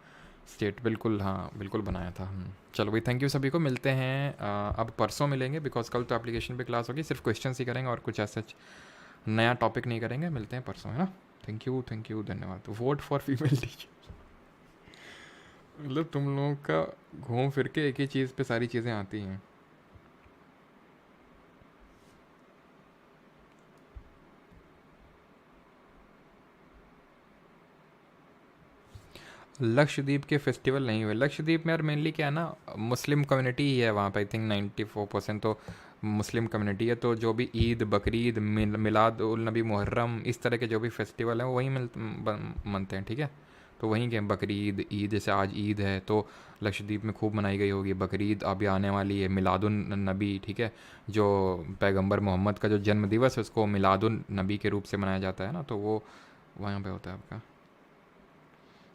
स्टेट, बिल्कुल हाँ बिल्कुल बनाया था। चलो भाई, थैंक यू सभी को, मिलते हैं अब परसों मिलेंगे, बिकॉज कल तो एप्लीकेशन पे क्लास होगी, सिर्फ क्वेश्चन ही करेंगे और कुछ ऐसा नया टॉपिक नहीं करेंगे। मिलते हैं परसों, है ना। थैंक यू धन्यवाद। वोट फॉर फीमेल टीचर, मतलब तुम लोगों का घूम फिर के एक ही चीज़ पे सारी चीज़ें आती हैं। लक्षद्वीप के फेस्टिवल नहीं हुए, लक्षद्वीप में यार मेनली क्या है ना, मुस्लिम कम्युनिटी ही है वहाँ पे, आई थिंक 94% तो मुस्लिम कम्युनिटी है। तो जो भी ईद, बकरीद, मिलाद उल नबी, मुहर्रम, इस तरह के जो भी फेस्टिवल हैं वो वहीं मनते हैं। ठीक है, तो वहीं के बकरीद, ईद, जैसे आज ईद है तो लक्षद्वीप में खूब मनाई गई होगी। बकरीद अभी आने वाली है, मिलादुन नबी, ठीक है, जो पैगंबर मोहम्मद का जो जन्म दिवस है उसको मिलादुन नबी के रूप से मनाया जाता है ना, तो वो वहाँ पे होता है आपका।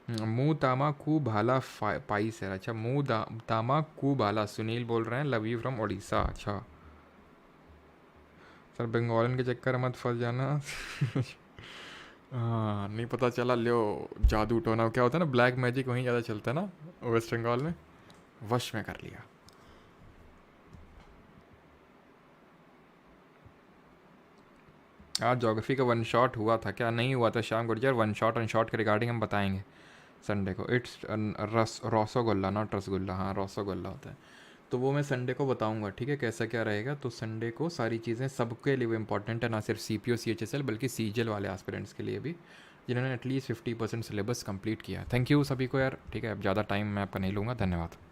मुंह तामा कू भाला पाई सर, अच्छा, तामा कू भाला, सुनील बोल रहे हैं, लव यू फ्रॉम उड़ीसा। अच्छा सर, बंगालन के चक्कर मत फंस जाना। हाँ, नहीं पता चला लियो, जादू टोना क्या होता है ना, ब्लैक मैजिक वहीं ज़्यादा चलता है ना वेस्ट बंगाल में, वश में कर लिया। आज ज्योग्राफी का वन शॉट हुआ था क्या, नहीं हुआ था श्याम गुर्जर, वन शॉट के रिगार्डिंग हम बताएंगे संडे को। इट्स रसोगोल्ला नॉट रसगुल्ला, हाँ रसोगोल्ला होता है, तो वो मैं संडे को बताऊंगा। ठीक है, कैसा क्या रहेगा, तो संडे को सारी चीज़ें सबके लिए इंपॉर्टेंट है, ना सिर्फ CPO CHSL बल्कि CGL वाले एस्पिरेंट्स के लिए भी, जिन्होंने एटलीस्ट 50% सिलेबस कंप्लीट किया। थैंक यू सभी को यार। ठीक है, अब ज़्यादा टाइम मैं आपका नहीं लूँगा, धन्यवाद।